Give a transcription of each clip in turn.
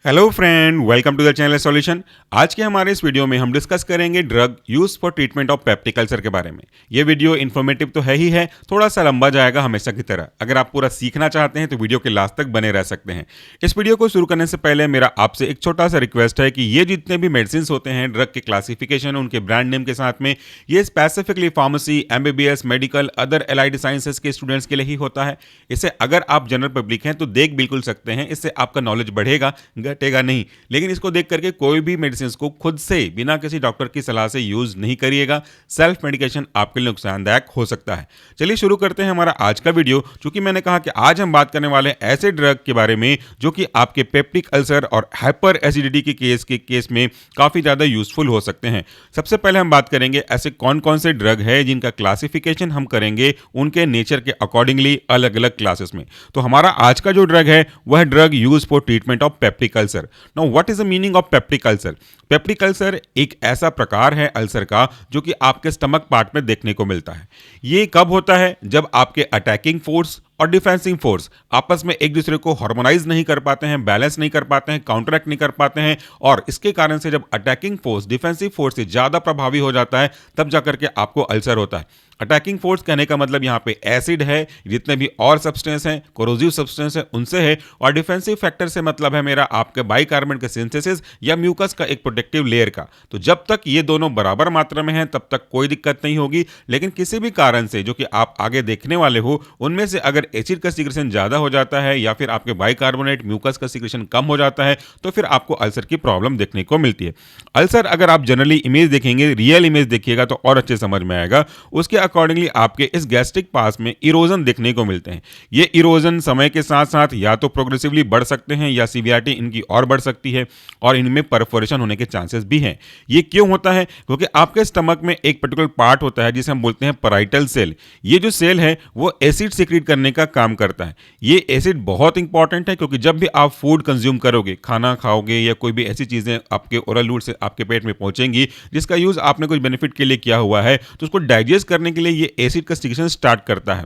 Hello friend, welcome to the channel solution. आज के हमारे इस वीडियो में हम डिस्कस करेंगे drug use for treatment of peptic ulcer के बारे में। ये वीडियो इन्फॉर्मेटिव तो है ही है, थोड़ा सा लंबा जाएगा हमेशा की तरह। अगर आप पूरा सीखना चाहते हैं तो वीडियो के लास्ट तक बने रह सकते हैं। इस वीडियो को शुरू करने से पहले मेरा आपसे एक छोटा सा रिक्वेस्ट है कि ये जितने भी मेडिसिन होते हैं, ड्रग के क्लासिफिकेशन, उनके ब्रांड नेम के साथ में, ये specifically pharmacy, MBBS, medical, other allied sciences के स्टूडेंट्स के लिए ही होता है। इसे अगर आप जनरल पब्लिक हैं तो देख बिल्कुल सकते हैं, इससे आपका नॉलेज बढ़ेगा, घटेगा नहीं। लेकिन इसको देख करके कोई भी मेडिसिन को खुद से बिना किसी डॉक्टर की सलाह से यूज नहीं करिएगा। सेल्फ मेडिकेशन आपके लिए नुकसानदायक हो सकता है। चलिए शुरू करते हैं हमारा आज का वीडियो। चूंकि मैंने कहा कि आज हम बात करने वाले हैं ऐसे ड्रग के बारे में जो कि आपके पेप्टिक अल्सर और हाइपर एसिडिटी के केस में काफी ज्यादा यूजफुल हो सकते हैं। सबसे पहले हम बात करेंगे ऐसे कौन कौन से ड्रग है जिनका क्लासिफिकेशन हम करेंगे उनके नेचर के अकॉर्डिंगली अलग अलग क्लासेस में। तो हमारा आज का जो ड्रग है वह drug use for treatment of peptic ulcer. Now what is the meaning of peptic ulcer? Peptic ulcer एक ऐसा प्रकार है अल्सर का जो कि आपके स्टमक पार्ट में देखने को मिलता है। ये कब होता है? जब आपके अटैकिंग फोर्स और डिफेंसिव फोर्स आपस में एक दूसरे को हार्मोनाइज नहीं कर पाते हैं, बैलेंस नहीं कर पाते हैं, काउंटरैक्ट नहीं कर पाते हैं, और इसके कारण से जब अटैकिंग फोर्स डिफेंसिव फोर्स से ज्यादा प्रभावी हो जाता है तब जाकर के आपको अल्सर होता है। अटैकिंग फोर्स कहने का मतलब यहाँ पे एसिड है, जितने भी और सब्सटेंस हैं, कोरोजिव सब्सटेंस है, उनसे है। और डिफेंसिव फैक्टर से मतलब है मेरा आपके बाइकार्बोनेट के सिंथेसिस या म्यूकस का एक प्रोटेक्टिव लेयर का। तो जब तक ये दोनों बराबर मात्रा में हैं तब तक कोई दिक्कत नहीं होगी। लेकिन किसी भी कारण से जो कि आप आगे देखने वाले हो, उनमें से अगर एसिड का सीक्रेशन ज्यादा हो जाता है या फिर आपके बाइकार्बोनेट म्यूकस का सीक्रेशन कम हो जाता है तो फिर आपको अल्सर की प्रॉब्लम देखने को मिलती है। अल्सर अगर आप जनरली इमेज देखेंगे, रियल इमेज देखिएगा तो और अच्छे समझ में आएगा। उसके अकॉर्डिंगली आपके इस गैस्ट्रिक पास में इरोजन देखने को मिलते हैं। ये इरोजन समय के साथ साथ या तो प्रोग्रेसिवली बढ़ सकते हैं या सीवियरिटी इनकी और बढ़ सकती है और इनमें परफोरेशन होने के चांसेस भी हैं। ये क्यों होता है? क्योंकि आपके स्टमक में एक पर्टिकुलर पार्ट होता है जिसे हम बोलते हैं पैराइटल सेल। ये जो सेल है वो एसिड सिक्रीट करने का काम करता है। ये एसिड बहुत इंपॉर्टेंट है क्योंकि जब भी आप फूड कंज्यूम करोगे, खाना खाओगे या कोई भी ऐसी चीजें आपके ओरल रूट से आपके पेट में पहुंचेंगी जिसका यूज आपने कुछ बेनिफिट के लिए किया हुआ है, तो उसको डाइजेस्ट करने के लिए ये एसिड का सिक्रीशन स्टार्ट करता है।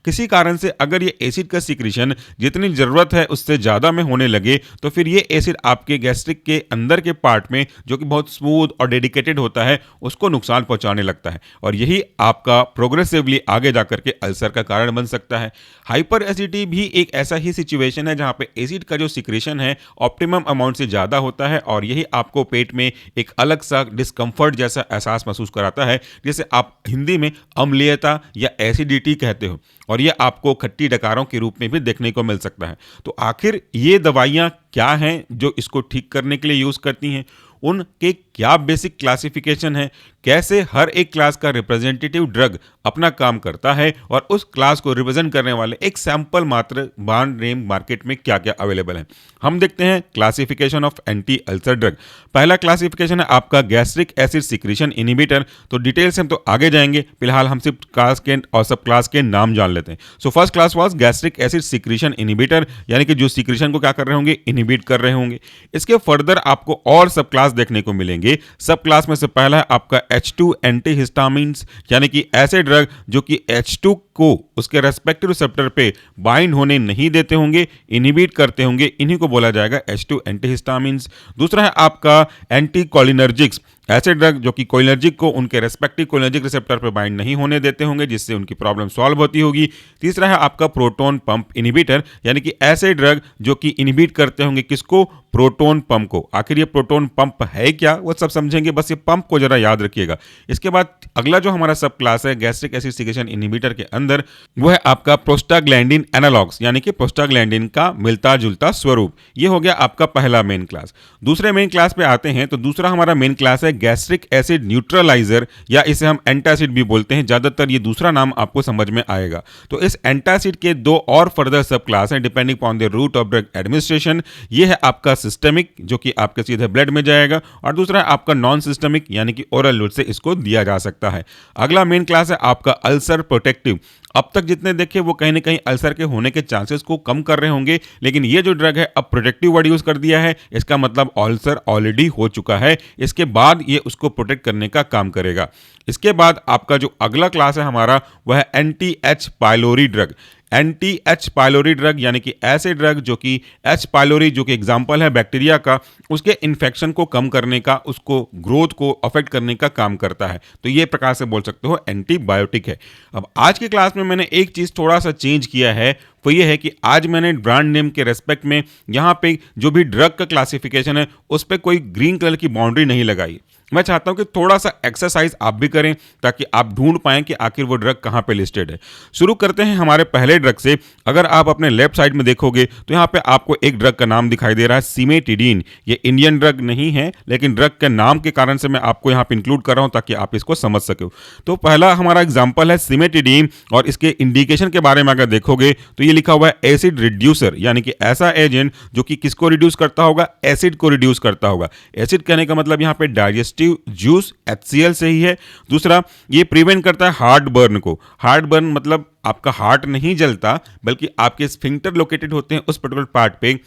किसी कारण से अगर ये एसिड का सिक्रीशन जितनी जरूरत है उससे ज्यादा में होने लगे तो फिर ये एसिड आपके गैस्ट्रिक के अंदर के पार्ट में जो कि बहुत स्मूथ और डेडिकेटेड होता है उसको नुकसान पहुंचाने लगता है, और यही आपका प्रोग्रेसिवली आगे जाकर के अल्सर का कारण बन सकता है। हाइपर एसिडिटी भी एक ऐसा ही सिचुएशन है जहां पे एसिड का जो सिक्रेशन है ऑप्टिमम अमाउंट से ज्यादा होता है और यही आपको पेट में एक अलग सा डिस्कम्फर्ट जैसा एहसास महसूस कराता है, जिसे आप हिंदी में अम्लीयता या एसिडिटी कहते हो, और ये आपको खट्टी डकारों के रूप में भी देखने को मिल सकता है। तो आखिर ये दवाइयाँ क्या हैं जो इसको ठीक करने के लिए यूज करती हैं? उनके क्या बेसिक क्लासिफिकेशन है? कैसे हर एक क्लास का रिप्रेजेंटेटिव ड्रग अपना काम करता है और उस क्लास को रिप्रेजेंट करने वाले एक सैंपल मात्र ब्रांड नेम मार्केट में क्या क्या अवेलेबल है, हम देखते हैं। Classification of anti ulcer drug. पहला क्लासिफिकेशन है आपका गैस्ट्रिक एसिड सिक्रीशन इनहिबिटर। तो डिटेल से हम तो आगे जाएंगे, फिलहाल हम सिर्फ क्लास के और सब क्लास के नाम जान लेते हैं। So first class was gastric acid secretion inhibitor, यानी कि जो सिक्रीशन को क्या कर रहे होंगे, इनहिबिट कर रहे होंगे। इसके फर्दर आपको और सब क्लास देखने को मिलेंगे। सब क्लास में से पहला है आपका H2 एंटीहिस्टामिन्स, यानी कि ऐसे ड्रग जो कि H2 को उसके रेस्पेक्टिव रिसेप्टर पे बाइंड होने नहीं देते होंगे, इनहिबिट करते होंगे, इन्हीं को बोला जाएगा H2 एंटीहिस्टामिन्स। दूसरा है आपका एंटीकोलिनर्जिक्स, ऐसे ड्रग जो कि कोलिनर्जिक को उनके रेस्पेक्टिव कोलिनर्जिक रिसेप्टर पर बाइंड नहीं होने देते होंगे, जिससे उनकी प्रॉब्लम सॉल्व होती होगी। तीसरा है आपका प्रोटॉन पंप इनहिबिटर, यानी कि ऐसे ड्रग जो कि इनहिबिट करते होंगे किसको, प्रोटॉन पंप को। आखिर ये प्रोटॉन पंप है क्या, वो सब समझेंगे, बस ये पंप को जरा याद रखिएगा। इसके बाद अगला जो हमारा सब क्लास है गैस्ट्रिक एसिड सिक्रेशन इनहिबिटर के अंदर, वो है आपका प्रोस्टाग्लैंडिन एनालॉग्स, यानी कि प्रोस्टाग्लैंडिन का मिलता जुलता स्वरूप। ये हो गया आपका पहला मेन क्लास। दूसरे मेन क्लास पे आते हैं तो दूसरा हमारा मेन क्लास है गैस्ट्रिक एसिड न्यूट्रलाइजर, या इसे हम एंटासिड भी बोलते हैं, ज्यादातर ये दूसरा नाम आपको समझ में आएगा। तो इस एंटासिड के दो और फर्दर सब क्लास हैं depending on the route of drug administration. ये है आपका सिस्टमिक जो कि आपके सीधे ब्लड में जाएगा, और दूसरा है आपका नॉन सिस्टमिक यानी कि ओरल रूट से इसको दिया जा सकता है। अगला मेन क्लास है आपका अल्सर प्रोटेक्टिव। अब तक जितने देखे वो कहीं ना कहीं अल्सर के होने के चांसेस को कम कर रहे होंगे, लेकिन ये जो ड्रग है अब प्रोटेक्टिव वर्ड यूज कर दिया है, इसका मतलब अल्सर ऑलरेडी हो चुका है, इसके बाद ये उसको प्रोटेक्ट करने का काम करेगा। इसके बाद आपका जो अगला क्लास है हमारा वह है anti H pylori drug. Anti H pylori drug, यानी कि ऐसे ड्रग जो कि एच पाइलोरी जो कि एग्जाम्पल है बैक्टीरिया का, उसके इन्फेक्शन को कम करने का, उसको ग्रोथ को अफेक्ट करने का काम करता है। तो ये प्रकार से बोल सकते हो एंटीबायोटिक है। अब आज की क्लास में मैंने एक चीज़ थोड़ा सा चेंज किया है, वो ये है कि आज मैंने ब्रांड नेम के रेस्पेक्ट में यहाँ पे जो भी ड्रग का क्लासिफिकेशन है उस पर कोई ग्रीन कलर की बाउंड्री नहीं लगाई। मैं चाहता हूं कि थोड़ा सा एक्सरसाइज आप भी करें ताकि आप ढूंढ पाएं कि आखिर वो ड्रग कहां पे लिस्टेड है। शुरू करते हैं हमारे पहले ड्रग से। अगर आप अपने लेफ्ट साइड में देखोगे तो यहाँ पे आपको एक ड्रग का नाम दिखाई दे रहा है, सिमेटिडीन। ये इंडियन ड्रग नहीं है, लेकिन ड्रग के नाम के कारण से मैं आपको यहाँ पे इंक्लूड कर रहा हूँ ताकि आप इसको समझ सको। तो पहला हमारा एग्जाम्पल है सिमेटिडीन, और इसके इंडिकेशन के बारे में अगर देखोगे तो ये लिखा हुआ है एसिड रिड्यूसर, यानी कि ऐसा एजेंट जो कि किसको रिड्यूस करता होगा, एसिड को रिड्यूस करता होगा। एसिड कहने का मतलब यहाँ पे डाइजेस्टिव जूस HCl से ही है। दूसरा, ये प्रिवेंट करता है हार्ट बर्न को। हार्ट बर्न मतलब आपका हार्ट नहीं जलता, बल्कि आपके स्फिंक्टर लोकेटेड होते हैं उस पर्टिकुलर पार्ट पे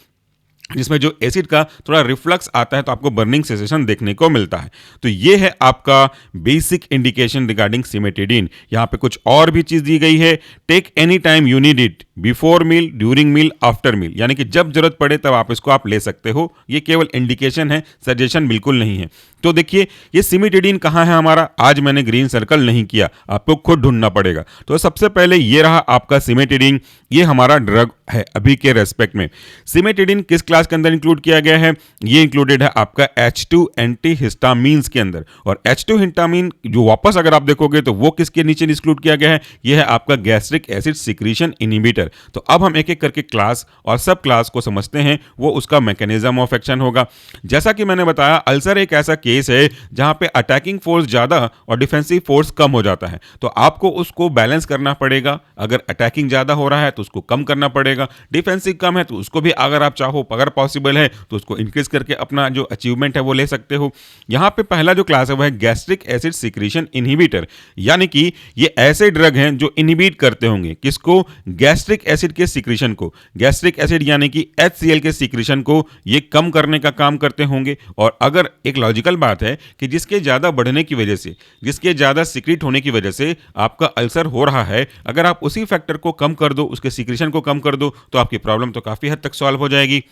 जिसमें जो एसिड का थोड़ा रिफ्लक्स आता है, तो आपको बर्निंग सेंसेशन देखने को मिलता है। तो ये है आपका बेसिक इंडिकेशन रिगार्डिंग सिमेटिडीन। यहाँ पे कुछ और भी चीज दी गई है, take any time you need it, before meal, during meal, after meal, यानी कि जब जरूरत पड़े तब आप इसको ले सकते हो। ये केवल इंडिकेशन है, सजेशन बिल्कुल नहीं है। तो देखिए ये सिमेटिडीन कहाँ है हमारा, आज मैंने ग्रीन सर्कल नहीं किया, आपको खुद ढूंढना पड़ेगा। तो सबसे पहले ये रहा आपका सिमेटिडीन, ये हमारा ड्रग है अभी के रेस्पेक्ट में। सिमेटिडीन किस क्लास के अंदर इंक्लूड किया गया है, ये इंक्लूडेड है आपका H2 एंटीहिस्टामीन्स के अंदर। और H2 हिस्टामीन जो वापस अगर आप देखोगे तो वो किसके नीचे इंक्लूड किया गया है, ये है आपका गैस्ट्रिक एसिड सिक्रीशन इनहिबिटर। तो अब हम एक एक करके क्लास और सब क्लास को समझते हैं, वो उसका मैकेनिज्म ऑफ एक्शन होगा। जैसा कि मैंने बताया, अल्सर एक ऐसा केस है जहां पे अटैकिंग फोर्स ज्यादा और डिफेंसिव फोर्स कम हो जाता है। तो आपको उसको बैलेंस करना पड़ेगा। अगर अटैकिंग ज्यादा हो रहा है तो उसको कम करना पड़ेगा, डिफेंसिव कम है तो उसको भी अगर आप चाहो, अगर पॉसिबल है तो उसको इंक्रीज करके अपना जो अचीवमेंट है वो ले सकते हो। यहां पे पहला जो क्लास है वो है गैस्ट्रिक एसिड सिक्रीशन इनहिबिटर, यानी कि ये ऐसे ड्रग हैं जो इनहिबिट करते होंगे किसको, गैस्ट्रिक एसिड के सिक्रीशन को। गैस्ट्रिक एसिड यानी कि HCl के सिक्रीशन को ये कम करने का काम करते होंगे। और अगर एक लॉजिकल बात है कि जिसके ज्यादा बढ़ने की वजह से, जिसके ज्यादा सिक्रीट होने की वजह से आपका अल्सर हो रहा है, अगर आप उसी फैक्टर को कम कर दो, उसके सिक्रीशन को कम कर दो, तो आपकी प्रॉब्लम तो काफी हद तक सॉल्व हो जाएगी।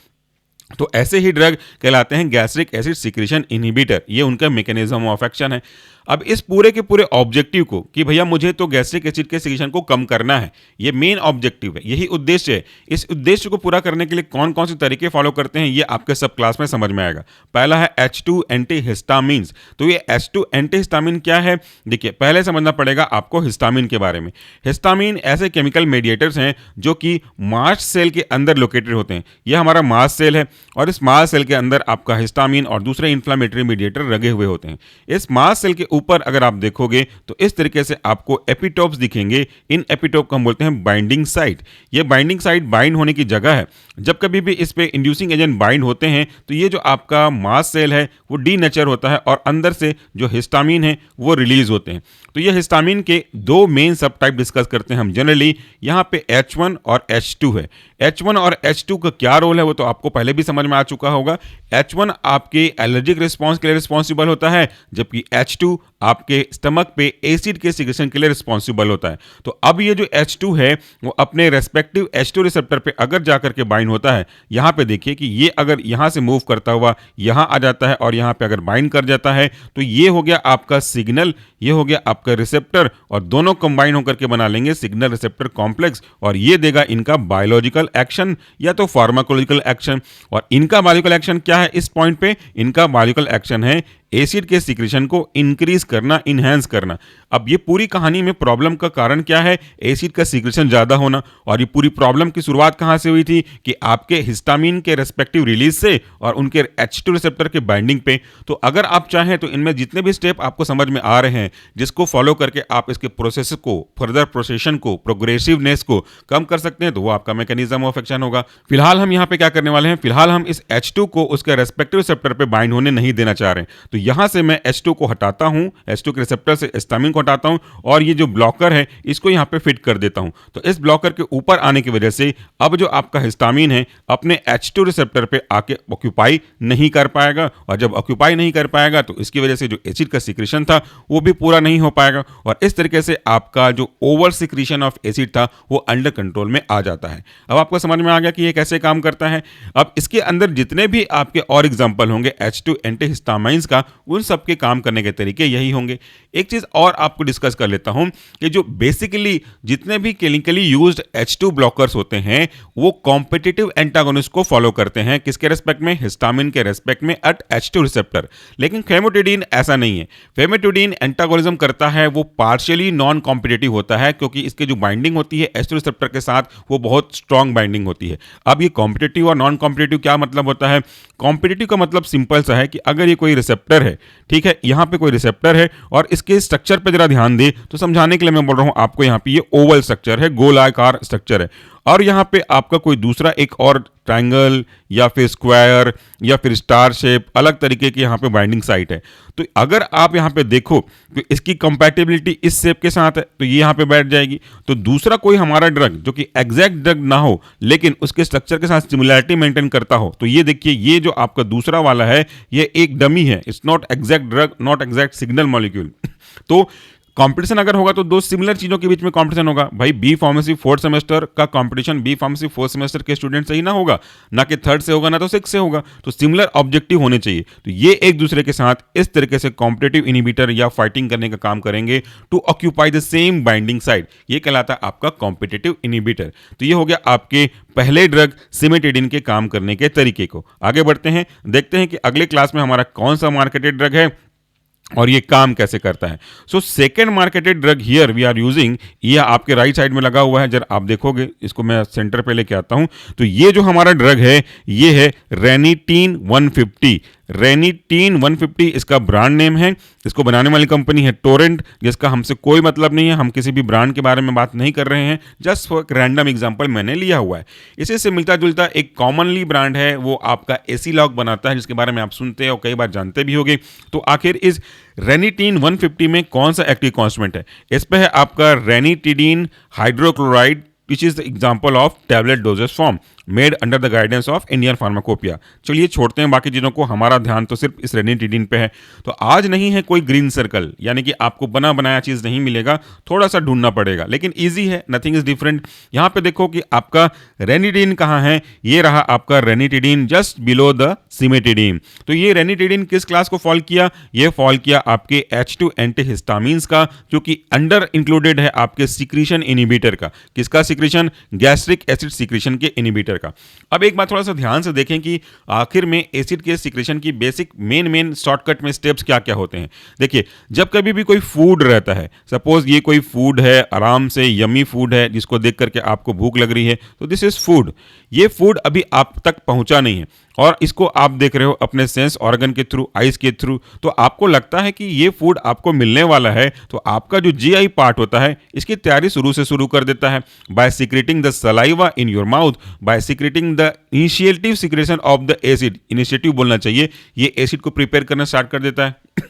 तो ऐसे ही ड्रग कहलाते हैं गैस्ट्रिक एसिड सिक्रीशन इनहिबिटर, ये उनका मैकेनिज्म ऑफ एक्शन है। अब इस पूरे के पूरे ऑब्जेक्टिव को कि भैया मुझे तो गैस्ट्रिक एसिड के सिक्रीशन को कम करना है, ये मेन ऑब्जेक्टिव है, यही उद्देश्य है। इस उद्देश्य को पूरा करने के लिए कौन कौन से तरीके फॉलो करते हैं ये आपके सब क्लास में समझ में आएगा। पहला है H2 एंटीहिस्टामीन्स। तो ये H2 एंटीहिस्टामीन क्या है, देखिए पहले समझना पड़ेगा आपको हिस्टामीन के बारे में। हिस्टामीन ऐसे केमिकल मेडिएटर्स हैं जो कि मास्ट सेल के अंदर लोकेटेड होते हैं। ये हमारा मास्ट सेल है और इस मास्ट सेल के अंदर आपका हिस्टामीन और दूसरे इन्फ्लामेटरी मेडिएटर लगे हुए होते हैं। इस मास्ट सेल के ऊपर अगर आप देखोगे तो इस तरीके से आपको एपिटोप्स दिखेंगे। इन एपिटोप को हम बोलते हैं बाइंडिंग साइट। ये बाइंडिंग साइट बाइंड होने की जगह है। जब कभी भी इस पे इंड्यूसिंग एजेंट बाइंड होते हैं तो ये जो आपका मास्ट सेल है वो डीनेचर होता है और अंदर से जो हिस्टामीन है वो रिलीज होते हैं। तो ये हिस्टामीन के दो मेन सब टाइप डिस्कस करते हैं हम जनरली। यहाँ पे H1 और H2 है। H1 और H2 का क्या रोल है वो तो आपको पहले भी समझ में आ चुका होगा। H1 आपके एलर्जिक रिस्पॉन्स के लिए रिस्पॉन्सिबल होता है, जबकि H2 आपके स्टमक पे एसिड के सिक्रेशन के लिए रिस्पॉन्सिबल होता है। तो अब ये जो H2 है वो अपने रेस्पेक्टिव H2 रिसेप्टर पे अगर जाकर के बाइंड होता है, यहाँ पे देखिए कि ये अगर यहाँ से मूव करता हुआ यहाँ आ जाता है और यहाँ पे अगर बाइंड कर जाता है तो ये हो गया आपका सिग्नल, ये हो गया आपका रिसेप्टर, और दोनों कंबाइन होकर के बना लेंगे सिग्नल रिसेप्टर कॉम्प्लेक्स, और ये देगा इनका बायोलॉजिकल एक्शन या तो फार्माकोलॉजिकल एक्शन। और इनका बायोलॉजिकल एक्शन क्या है, इस पॉइंट पे इनका बायोलॉजिकल एक्शन है एसिड के सिक्रेशन को इंक्रीज करना, इनहेंस करना। अब ये पूरी कहानी में प्रॉब्लम का कारण क्या है, एसिड का सिक्रेशन ज्यादा होना। और ये पूरी प्रॉब्लम की शुरुआत कहां से हुई थी कि आपके हिस्टामीन के रेस्पेक्टिव रिलीज से और उनके H2 रिसेप्टर के बाइंडिंग पे। तो अगर आप चाहें तो इनमें जितने भी स्टेप आपको समझ में आ रहे हैं जिसको फॉलो करके आप इसके प्रोसेस को, फर्दर प्रोसेशन को, प्रोग्रेसिवनेस को कम कर सकते हैं, तो वो आपका मैकेनिज्म ऑफ एक्शन होगा। फिलहाल हम यहाँ पे क्या करने वाले हैं, फिलहाल हम इस H2 को उसके रेस्पेक्टिव रिसेप्टर पे बाइंड होने नहीं देना चाह रहे हैं। तो यहाँ से मैं H2 को हटाता हूँ, H2 के रिसेप्टर से हिस्टामिन को हटाता हूँ और ये जो ब्लॉकर है इसको यहाँ पे फिट कर देता हूँ। तो इस ब्लॉकर के ऊपर आने की वजह से अब जो आपका हिस्टामिन है अपने H2 रिसेप्टर पे आके ऑक्यूपाई नहीं कर पाएगा, और जब ऑक्यूपाई नहीं कर पाएगा तो इसकी वजह से जो एसिड का सिक्रीशन था वो भी पूरा नहीं हो पाएगा, और इस तरीके से आपका जो ओवर सिक्रीशन ऑफ एसिड था वो अंडर कंट्रोल में आ जाता है। अब आपको समझ में आ गया कि ये कैसे काम करता है। अब इसके अंदर जितने भी आपके और एग्जाम्पल होंगे H2 एंटीहिस्टामाइंस का, उन सब के काम करने के तरीके यही होंगे। एक चीज और आपको डिस्कस कर लेता हूं कि जो बेसिकली जितने भी क्लिनिकली यूज्ड H2 ब्लॉकर्स होते हैं वो कॉम्पिटिटिव एंटागोनिस्ट को फॉलो करते हैं, किसके रेस्पेक्ट में, हिस्टामिन के रेस्पेक्ट में एट H2 रिसेप्टर। लेकिन फेमोटिडीन ऐसा नहीं है। फेमोटिडीन एंटागोनिज्म करता है, वो पार्शियली नॉन कॉम्पिटिटिव होता है क्योंकि इसकी जो बाइंडिंग होती है H2 रिसेप्टर के साथ वो बहुत स्ट्रॉन्ग बाइंडिंग होती है। अब ये कॉम्पिटिटिव और नॉन कॉम्पिटिटिव क्या मतलब होता है? कॉम्पिटिटिव का मतलब सिंपल सा है कि अगर ये कोई रिसेप्टर है, ठीक है, यहाँ पे कोई रिसेप्टर है और इसके स्ट्रक्चर पे जरा ध्यान दे तो समझाने के लिए मैं बोल रहा हूँ आपको, यहाँ पे ये ओवल स्ट्रक्चर है, गोलाकार स्ट्रक्चर है, और यहाँ पे आपका कोई दूसरा एक और ट्रायंगल या फिर स्क्वायर या फिर स्टार शेप अलग तरीके की यहाँ पे बाइंडिंग साइट है। तो अगर आप यहाँ पे देखो कि इसकी कंपैटिबिलिटी इस शेप के साथ है तो ये यहाँ पे बैठ जाएगी। तो दूसरा कोई हमारा ड्रग जो कि एग्जैक्ट ड्रग ना हो लेकिन उसके स्ट्रक्चर के साथ सिमिलैरिटी मेंटेन करता हो, तो ये देखिए, ये जो आपका दूसरा वाला है ये एक डमी है, it's not exact drug, not exact signal molecule. तो कंपटीशन अगर होगा तो दो सिमिलर चीजों के बीच में कंपटीशन होगा। भाई बी फार्मेसी फोर्थ सेमेस्टर का competition B pharmacy fourth semester के स्टूडेंट से ही ना होगा, ना कि थर्ड से होगा, ना तो सिक्स से होगा। तो सिमिलर ऑब्जेक्टिव होने चाहिए। तो ये एक दूसरे के साथ इस तरीके से कॉम्पिटिटिव इनिबिटर या फाइटिंग करने का काम करेंगे to occupy the same binding side. ये कहलाता है आपका कॉम्पिटिटिव इनिबिटर। तो ये हो गया आपके पहले ड्रग सिमेटिडिन के काम करने के तरीके को। आगे बढ़ते हैं, देखते हैं कि अगले क्लास में हमारा कौन सा मार्केटेड ड्रग है और ये काम कैसे करता है। So second marketed drug here we are using, ये आपके राइट साइड में लगा हुआ है, जरा आप देखोगे, इसको मैं सेंटर पे लेके आता हूं। तो ये जो हमारा ड्रग है ये है रेनिटीन 150। रेनिटीन 150 इसका ब्रांड नेम है। इसको बनाने वाली कंपनी है टोरेंट, जिसका हमसे कोई मतलब नहीं है, हम किसी भी ब्रांड के बारे में बात नहीं कर रहे हैं, जस्ट फॉर रैंडम एग्जांपल मैंने लिया हुआ है। इसी से मिलता जुलता एक कॉमनली ब्रांड है, वो आपका एसीलॉग बनाता है, जिसके बारे में आप सुनते हैं और कई बार जानते भी होंगे। तो आखिर इस रेनिटीन 150 में कौन सा एक्टिव कॉन्स्टिट्यूएंट है? इस पे है आपका ranitidine hydrochloride, which is the example of tablet dosage form made under the guidance of Indian Pharmacopoeia। चलिए छोड़ते हैं बाकी चीज़ों को, हमारा ध्यान तो सिर्फ इस रेनिटिडीन पे है। तो आज नहीं है कोई ग्रीन सर्कल, यानी कि आपको बना बनाया चीज़ नहीं मिलेगा, थोड़ा सा ढूंढना पड़ेगा, लेकिन ईजी है, नथिंग इज डिफरेंट। यहाँ पे देखो कि आपका रेनिटिडीन कहाँ है, ये रहा आपका ranitidine just below the cimetidine. तो ये रेनिटिडीन किस क्लास को फॉल किया? ये फॉल किया आपके H2 एंटीहिस्टामिन्स का, जो कि अंडर इंक्लूडेड है आपके सिक्रीशन इनिबिटर का। किसका सिक्रीशन? गैस्ट्रिक एसिड सिक्रीशन के इनिबिटर का। अब एक बात थोड़ा सा ध्यान से देखें कि आखिर में एसिड के सिक्रीशन की बेसिक मेन शॉर्टकट में स्टेप्स क्या क्या होते हैं। देखिए, जब कभी भी कोई फूड रहता है, सपोज ये कोई फूड है, आराम से यमी फूड है, जिसको देख करके आपको भूख लग रही है, तो दिस इज फूड। ये फूड अभी आप तक पहुंचा नहीं है और इसको आप देख रहे हो अपने सेंस ऑर्गन के थ्रू, आइज के थ्रू, तो आपको लगता है कि ये फूड आपको मिलने वाला है, तो आपका जो जीआई पार्ट होता है इसकी तैयारी शुरू कर देता है by secreting the saliva in your mouth, by secreting the initiative secretion of the acid. Initiative बोलना चाहिए, ये एसिड को प्रिपेयर करना स्टार्ट कर देता है।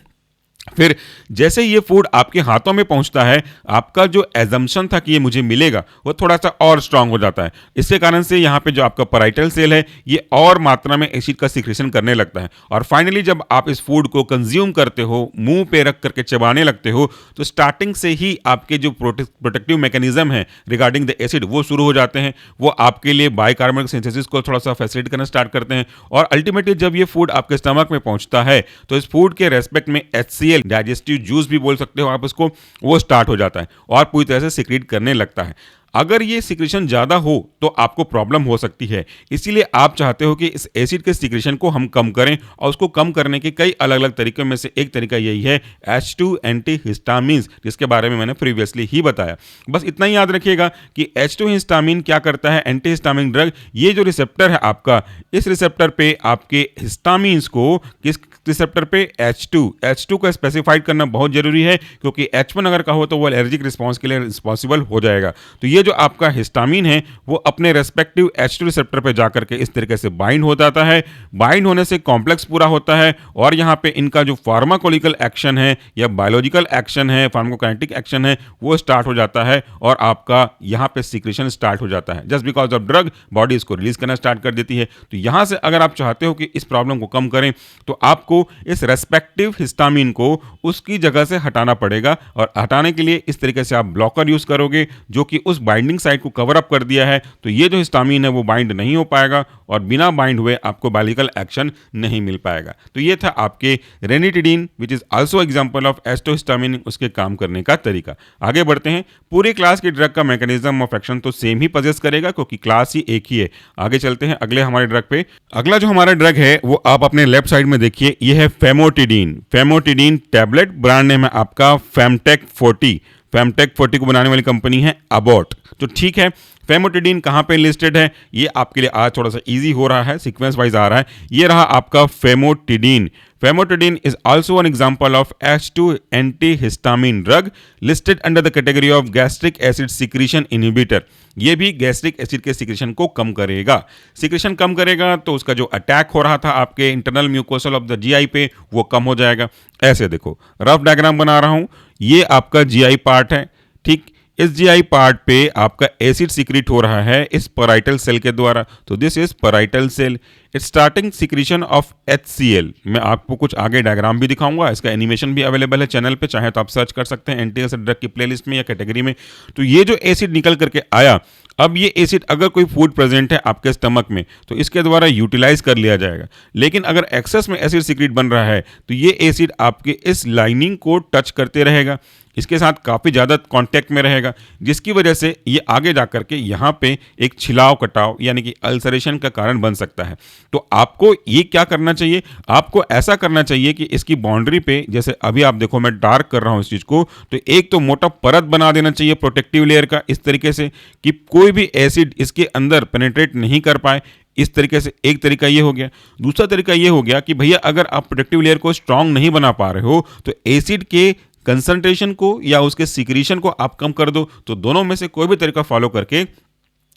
फिर जैसे ये फूड आपके हाथों में पहुंचता है, आपका जो एजम्पशन था कि ये मुझे मिलेगा वो थोड़ा सा और स्ट्रांग हो जाता है। इसके कारण से यहाँ पे जो आपका पैराइटल सेल है ये और मात्रा में एसिड का सिक्रेशन करने लगता है, और फाइनली जब आप इस फूड को कंज्यूम करते हो, मुंह पे रख करके चबाने लगते हो, तो स्टार्टिंग से ही आपके जो प्रोटेक्टिव मैकेनिज्म है रिगार्डिंग द एसिड वो शुरू हो जाते हैं। वो आपके लिए बाइकार्बोनेट सिंथेसिस को थोड़ा सा फैसिलिटेट करना स्टार्ट करते हैं, और अल्टीमेटली जब ये फूड आपके स्टमक में पहुंचता है तो इस फूड के रेस्पेक्ट में HCl, डाइजेस्टिव जूस भी बोल सकते हो आप उसको, वो स्टार्ट हो जाता है और पूरी तरह से सिक्रीट करने लगता है। अगर ये सिक्रेशन ज़्यादा हो तो आपको प्रॉब्लम हो सकती है, इसीलिए आप चाहते हो कि इस एसिड के सिक्रेशन को हम कम करें, और उसको कम करने के कई अलग अलग तरीकों में से एक तरीका यही है H2 एंटीहिस्टामिन्स, जिसके बारे में मैंने प्रीवियसली ही बताया। बस इतना ही याद रखिएगा कि H2 हिस्टामिन क्या करता है, एंटीहिस्टामिन ड्रग, ये जो रिसेप्टर है आपका, इस रिसेप्टर पे आपके हिस्टामिन्स को, किस रिसेप्टर पे? H2 को स्पेसिफाइड करना बहुत जरूरी है, क्योंकि H1 अगर कहो तो वो एलर्जिक रिस्पॉन्स के लिए रिस्पॉन्सिबल हो जाएगा। तो ये ये जो आपका हिस्टामिन है वो अपने रेस्पेक्टिव H2 रिसेप्टर पे जाकर के इस तरीके से बाइंड हो जाता है। बाइंड होने से कॉम्प्लेक्स पूरा होता है और यहाँ पे इनका जो फार्माकोलिकल एक्शन है या बायोलॉजिकल एक्शन है, फार्माकोकाइनेटिक एक्शन है, वो स्टार्ट हो जाता है और आपका यहाँ पे सीक्रेशन स्टार्ट हो जाता है। Just because of drug body इसको रिलीज करना स्टार्ट कर देती है। तो यहाँ से अगर आप चाहते हो कि इस प्रॉब्लम को कम करें तो आपको इस रेस्पेक्टिव हिस्टामिन को उसकी जगह से हटाना पड़ेगा और हटाने के लिए इस तरीके से आप ब्लॉकर यूज करोगे जो कि उस बाइंडिंग साइट को कवर अप कर दिया है। तो ये जो हिस्टामिन है वो बाइंड नहीं हो पाएगा और बिना बाइंड हुए आपको बायोलॉजिकल एक्शन नहीं मिल पाएगा। तो ये था आपके ranitidine which is also example of antihistamine, उसके काम करने का तरीका। आगे बढ़ते हैं। पूरी क्लास की ड्रग का मैकेनिज्म ऑफ एक्शन तो सेम ही पजेस करेगा क्योंकि क्लास ही एक ही है। आगे चलते हैं अगले हमारे ड्रग पे। अगला जो हमारा ड्रग है वो आप अपने लेफ्ट साइड में देखिए, ये है famotidine. Famotidine tablet, brand name है आपका फेमटेक 40। फेमटेक 40 को बनाने वाली कंपनी है अबॉट। तो ठीक है, फेमोटिडीन कहाँ पे लिस्टेड है ये आपके लिए आज थोड़ा सा इजी हो रहा है, सीक्वेंस वाइज आ रहा है। ये रहा आपका famotidine. Famotidine is also an example of H2 antihistamine drug listed under the category of gastric acid secretion inhibitor। ये भी गैस्ट्रिक एसिड के सिक्रेशन को कम करेगा। सिक्रेशन कम करेगा तो उसका जो अटैक हो रहा था आपके internal mucosal of the GI पे वो कम हो जाएगा। ऐसे देखो, रफ डायग्राम बना रहा हूं, ये आपका जीआई पार्ट है। ठीक, इस जीआई पार्ट पे आपका एसिड सिक्रीट हो रहा है इस पैराइटल सेल के द्वारा। तो this is parietal cell, it's starting secretion of HCl। मैं आपको कुछ आगे डायग्राम भी दिखाऊंगा, इसका एनिमेशन भी अवेलेबल है चैनल पे, चाहे तो आप सर्च कर सकते हैं एंटी एसिड ड्रग की प्लेलिस्ट में या कैटेगरी में। तो ये जो एसिड निकल करके आया, अब ये एसिड अगर कोई फूड प्रेजेंट है आपके स्टमक में तो इसके द्वारा यूटिलाइज कर लिया जाएगा। लेकिन अगर एक्सेस में एसिड सिक्रीट बन रहा है तो ये एसिड आपके इस लाइनिंग को टच करते रहेगा, इसके साथ काफ़ी ज़्यादा कांटेक्ट में रहेगा, जिसकी वजह से ये आगे जाकर के यहाँ पे एक छिलाव कटाव यानी कि अल्सरेशन का कारण बन सकता है। तो आपको ये क्या करना चाहिए, आपको ऐसा करना चाहिए कि इसकी बाउंड्री पे, जैसे अभी आप देखो मैं डार्क कर रहा हूँ इस चीज़ को, तो एक तो मोटा परत बना देना चाहिए प्रोटेक्टिव लेयर का, इस तरीके से कि कोई भी एसिड इसके अंदर पेनिट्रेट नहीं कर पाए। इस तरीके से एक तरीका ये हो गया। दूसरा तरीका ये हो गया कि भैया अगर आप प्रोटेक्टिव लेयर को स्ट्रांग नहीं बना पा रहे हो तो एसिड के कंसंट्रेशन को या उसके सिक्रीशन को आप कम कर दो। तो दोनों में से कोई भी तरीका फॉलो करके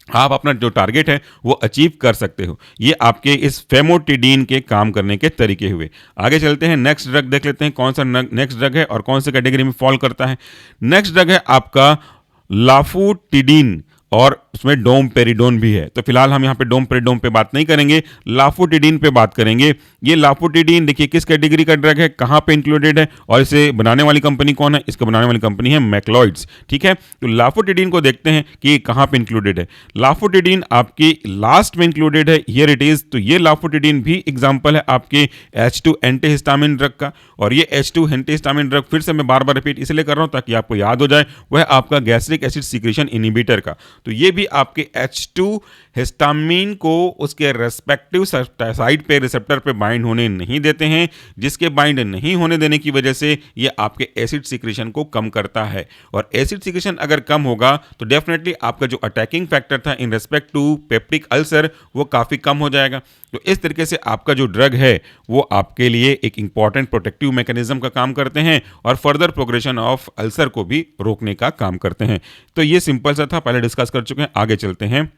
आप अपना जो टारगेट है वो अचीव कर सकते हो। ये आपके इस फेमोटिडीन के काम करने के तरीके हुए। आगे चलते हैं, नेक्स्ट ड्रग देख लेते हैं कौन सा नेक्स्ट ड्रग है और कौन से कैटेगरी में फॉल करता है। नेक्स्ट ड्रग है आपका लाफुटिडीन और उसमें डोमपेरिडोन भी है। तो फिलहाल हम यहाँ पे डोमपेरिडोन पे बात नहीं करेंगे, लाफुटिडीन पे बात करेंगे। ये लाफुटिडीन देखिए किस कैटेगरी का ड्रग है, कहाँ पे इंक्लूडेड है और इसे बनाने वाली कंपनी कौन है, इसको बनाने वाली कंपनी है मैक्लॉइड्स। ठीक है, तो लाफुटिडीन को देखते हैं कि कहाँ पे इंक्लूडेड है। लाफुटिडीन आपकी लास्ट में इंक्लूडेड है, हियर इट इज। तो ये लाफुटिडीन भी एग्जाम्पल है आपके H2 एंटीहिस्टामिन ड्रग का। और ये H2 एंटीहिस्टामिन ड्रग फिर से मैं बार बार रिपीट इसलिए कर रहा हूँ ताकि आपको याद हो जाए, वह आपका गैस्ट्रिक एसिड सीक्रेशन इनहिबिटर का। तो ये भी आपके H2 हिस्टामिन को उसके रेस्पेक्टिव साइट पे रिसेप्टर पे बाइंड होने नहीं देते हैं, जिसके बाइंड नहीं होने देने की वजह से ये आपके एसिड सिक्रेशन को कम करता है। और एसिड सिक्रेशन अगर कम होगा तो डेफिनेटली आपका जो अटैकिंग फैक्टर था in respect to peptic ulcer वो काफ़ी कम हो जाएगा। तो इस तरीके से आपका जो ड्रग है वो आपके लिए एक इंपॉर्टेंट प्रोटेक्टिव मैकेनिज्म का काम करते हैं और फर्दर प्रोग्रेशन ऑफ अल्सर को भी रोकने का काम करते हैं। तो ये सिंपल सा था, पहले डिस्कस कर चुके हैं। आगे चलते हैं,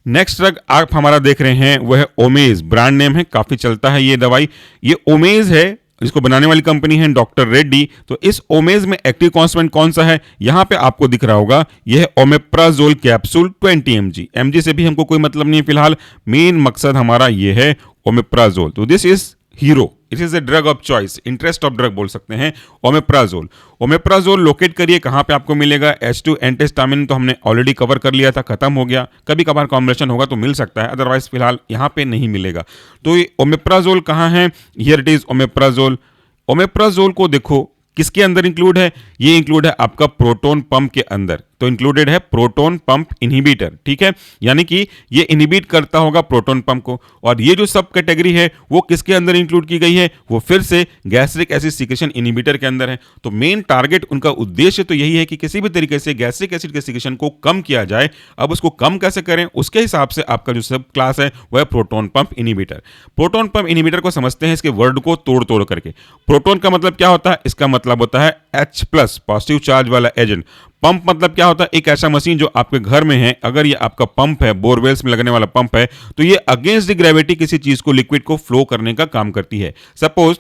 नेक्स्ट ड्रग आप हमारा देख रहे हैं वह है ओमेज। ब्रांड नेम है, काफ़ी चलता है ये दवाई। ये ओमेज है, इसको बनाने वाली कंपनी है डॉक्टर रेड्डी। तो इस ओमेज में एक्टिव कॉन्स्टेंट कौन सा है, यहां पे आपको दिख रहा होगा, यह है ओमेप्राजोल कैप्सूल 20 mg। mg से भी हमको कोई मतलब नहीं है फिलहाल, मेन मकसद हमारा ये है ओमेप्राजोल। तो this is hero, it is a drug of choice, interest of drug बोल सकते हैं, ओमेप्राजोल। ओमेप्राजोल लोकेट करिए कहाँ पे आपको मिलेगा। H2 एंटीहिस्टामिन तो हमने ऑलरेडी कवर कर लिया था, खत्म हो गया। कभी कभार कॉम्बिनेशन होगा तो मिल सकता है, अदरवाइज फिलहाल यहाँ पे नहीं मिलेगा। तो ये ओमेप्राजोल कहाँ है, here it is omeprazole. Omeprazole को देखो किसके अंदर इंक्लूड है, ये इंक्लूड है आपका प्रोटोन पंप के अंदर। तो इंक्लूडेड है प्रोटोन पंप इनहिबिटर। ठीक है, यानी कि ये इनहिबिट करता होगा प्रोटोन पंप को। और ये जो सब कैटेगरी है वो किसके अंदर इंक्लूड की गई है, वो फिर से गैस्ट्रिक एसिड सिक्रेशन इनहिबिटर के अंदर है। तो मेन टारगेट उनका उद्देश्य तो यही है कि किसी भी तरीके से गैस्ट्रिक एसिड के सिक्रेशन को कम किया जाए। अब उसको कम कैसे करें, उसके हिसाब से आपका जो सब क्लास है वह है proton pump inhibitor. Proton pump inhibitor को समझते हैं इसके वर्ड को तोड़ तोड़ करके। प्रोटोन का मतलब क्या होता है, इसका मतलब होता है H+ पॉजिटिव चार्ज वाला एजेंट। पंप मतलब क्या होता है? एक ऐसा मशीन जो आपके घर में है, अगर ये आपका पंप है, बोरवेल्स में लगने वाला पंप है, तो ये अगेंस्ट द ग्रेविटी किसी चीज को, लिक्विड को फ्लो करने का काम करती है। सपोज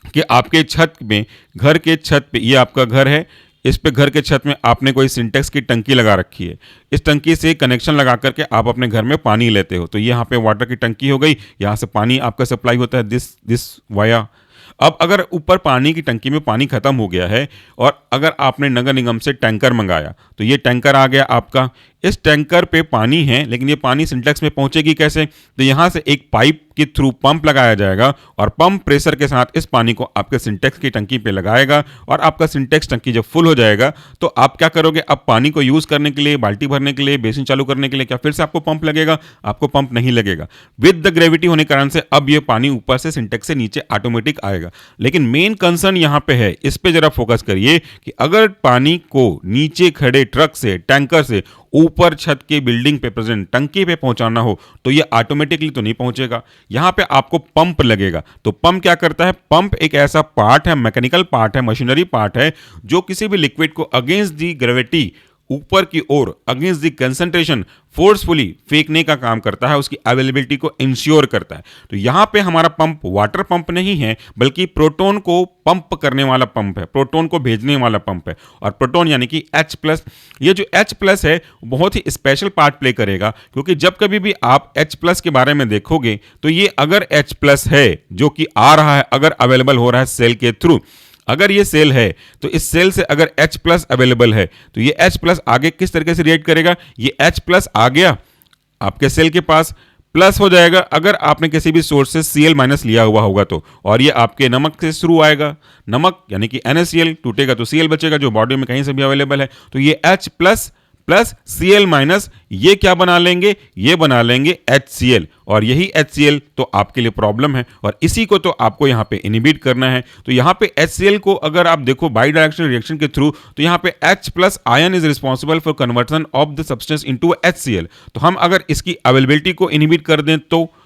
कि आपके छत में, घर के छत पे, ये आपका घर है, इस पे घर के छत में आपने कोई सिंटेक्स की टंकी लगा रखी है। इस टंकी से कनेक्शन लगा करके आप अपने घर में पानी लेते हो, तो ये यहाँ पे वाटर की टंकी हो गई, यहाँ से पानी आपका सप्लाई होता है दिस वाया। अब अगर ऊपर पानी की टंकी में पानी खत्म हो गया है और अगर आपने नगर निगम से टैंकर मंगाया, तो ये टैंकर आ गया आपका। इस टैंकर पे पानी है, लेकिन ये पानी सिंटेक्स में पहुंचेगी कैसे? तो यहाँ से एक पाइप के थ्रू पंप लगाया जाएगा और पंप प्रेशर के साथ इस पानी को आपके सिंटेक्स की टंकी पे लगाएगा और आपका सिंटेक्स टंकी जब फुल हो जाएगा तो आप क्या करोगे? अब पानी को यूज करने के लिए, बाल्टी भरने के लिए, बेसिन चालू करने के लिए क्या फिर से आपको पंप लगेगा? आपको पंप नहीं लगेगा। विद द ग्रेविटी होने के कारण से अब ये पानी ऊपर से सिंटेक्स से नीचे ऑटोमेटिक आएगा। लेकिन मेन कंसर्न यहाँ पे है, इस पे जरा फोकस करिए कि अगर पानी को नीचे खड़े ट्रक से, टैंकर से ऊपर छत के बिल्डिंग पे प्रेजेंट टंकी पे पहुंचाना हो तो ये ऑटोमेटिकली तो नहीं पहुंचेगा, यहां पे आपको पंप लगेगा। तो पंप क्या करता है? पंप एक ऐसा पार्ट है, मैकेनिकल पार्ट है, मशीनरी पार्ट है, जो किसी भी लिक्विड को अगेंस्ट दी ग्रेविटी, ऊपर की ओर, अगेंस्ट द कंसंट्रेशन, फोर्सफुली फेंकने का काम करता है, उसकी अवेलेबिलिटी को इंश्योर करता है। तो यहां पे हमारा पंप वाटर पंप नहीं है, बल्कि प्रोटॉन को पंप करने वाला पंप है, प्रोटॉन को भेजने वाला पंप है। और प्रोटॉन यानी कि H+, ये जो H+ है बहुत ही स्पेशल पार्ट प्ले करेगा, क्योंकि जब कभी भी आप H+ के बारे में देखोगे तो ये अगर H+ है जो कि आ रहा है, अगर अवेलेबल हो रहा है सेल के थ्रू, अगर ये सेल है तो इस सेल से अगर H+ अवेलेबल है तो ये H+ आगे किस तरीके से रिएक्ट करेगा? ये H+ आ गया आपके सेल के पास, प्लस हो जाएगा अगर आपने किसी भी सोर्स से Cl- लिया हुआ होगा तो, और ये आपके नमक से शुरू आएगा। नमक यानी कि NaCl टूटेगा तो Cl बचेगा, जो बॉडी में कहीं से भी अवेलेबल है। तो ये H+ प्लस Cl-, ये क्या बना लेंगे? ये बना लेंगे HCl, और यही HCl तो आपके लिए प्रॉब्लम है और इसी को तो आपको यहाँ पे इनहिबिट करना है। तो यहाँ पे HCl को अगर आप देखो बाई डायरेक्शनल रिएक्शन के थ्रू, तो यहाँ पे H+ ion is responsible for conversion of the substance into HCl। तो हम अगर इसकी अवेलेबिलिटी को इनहिबिट कर दें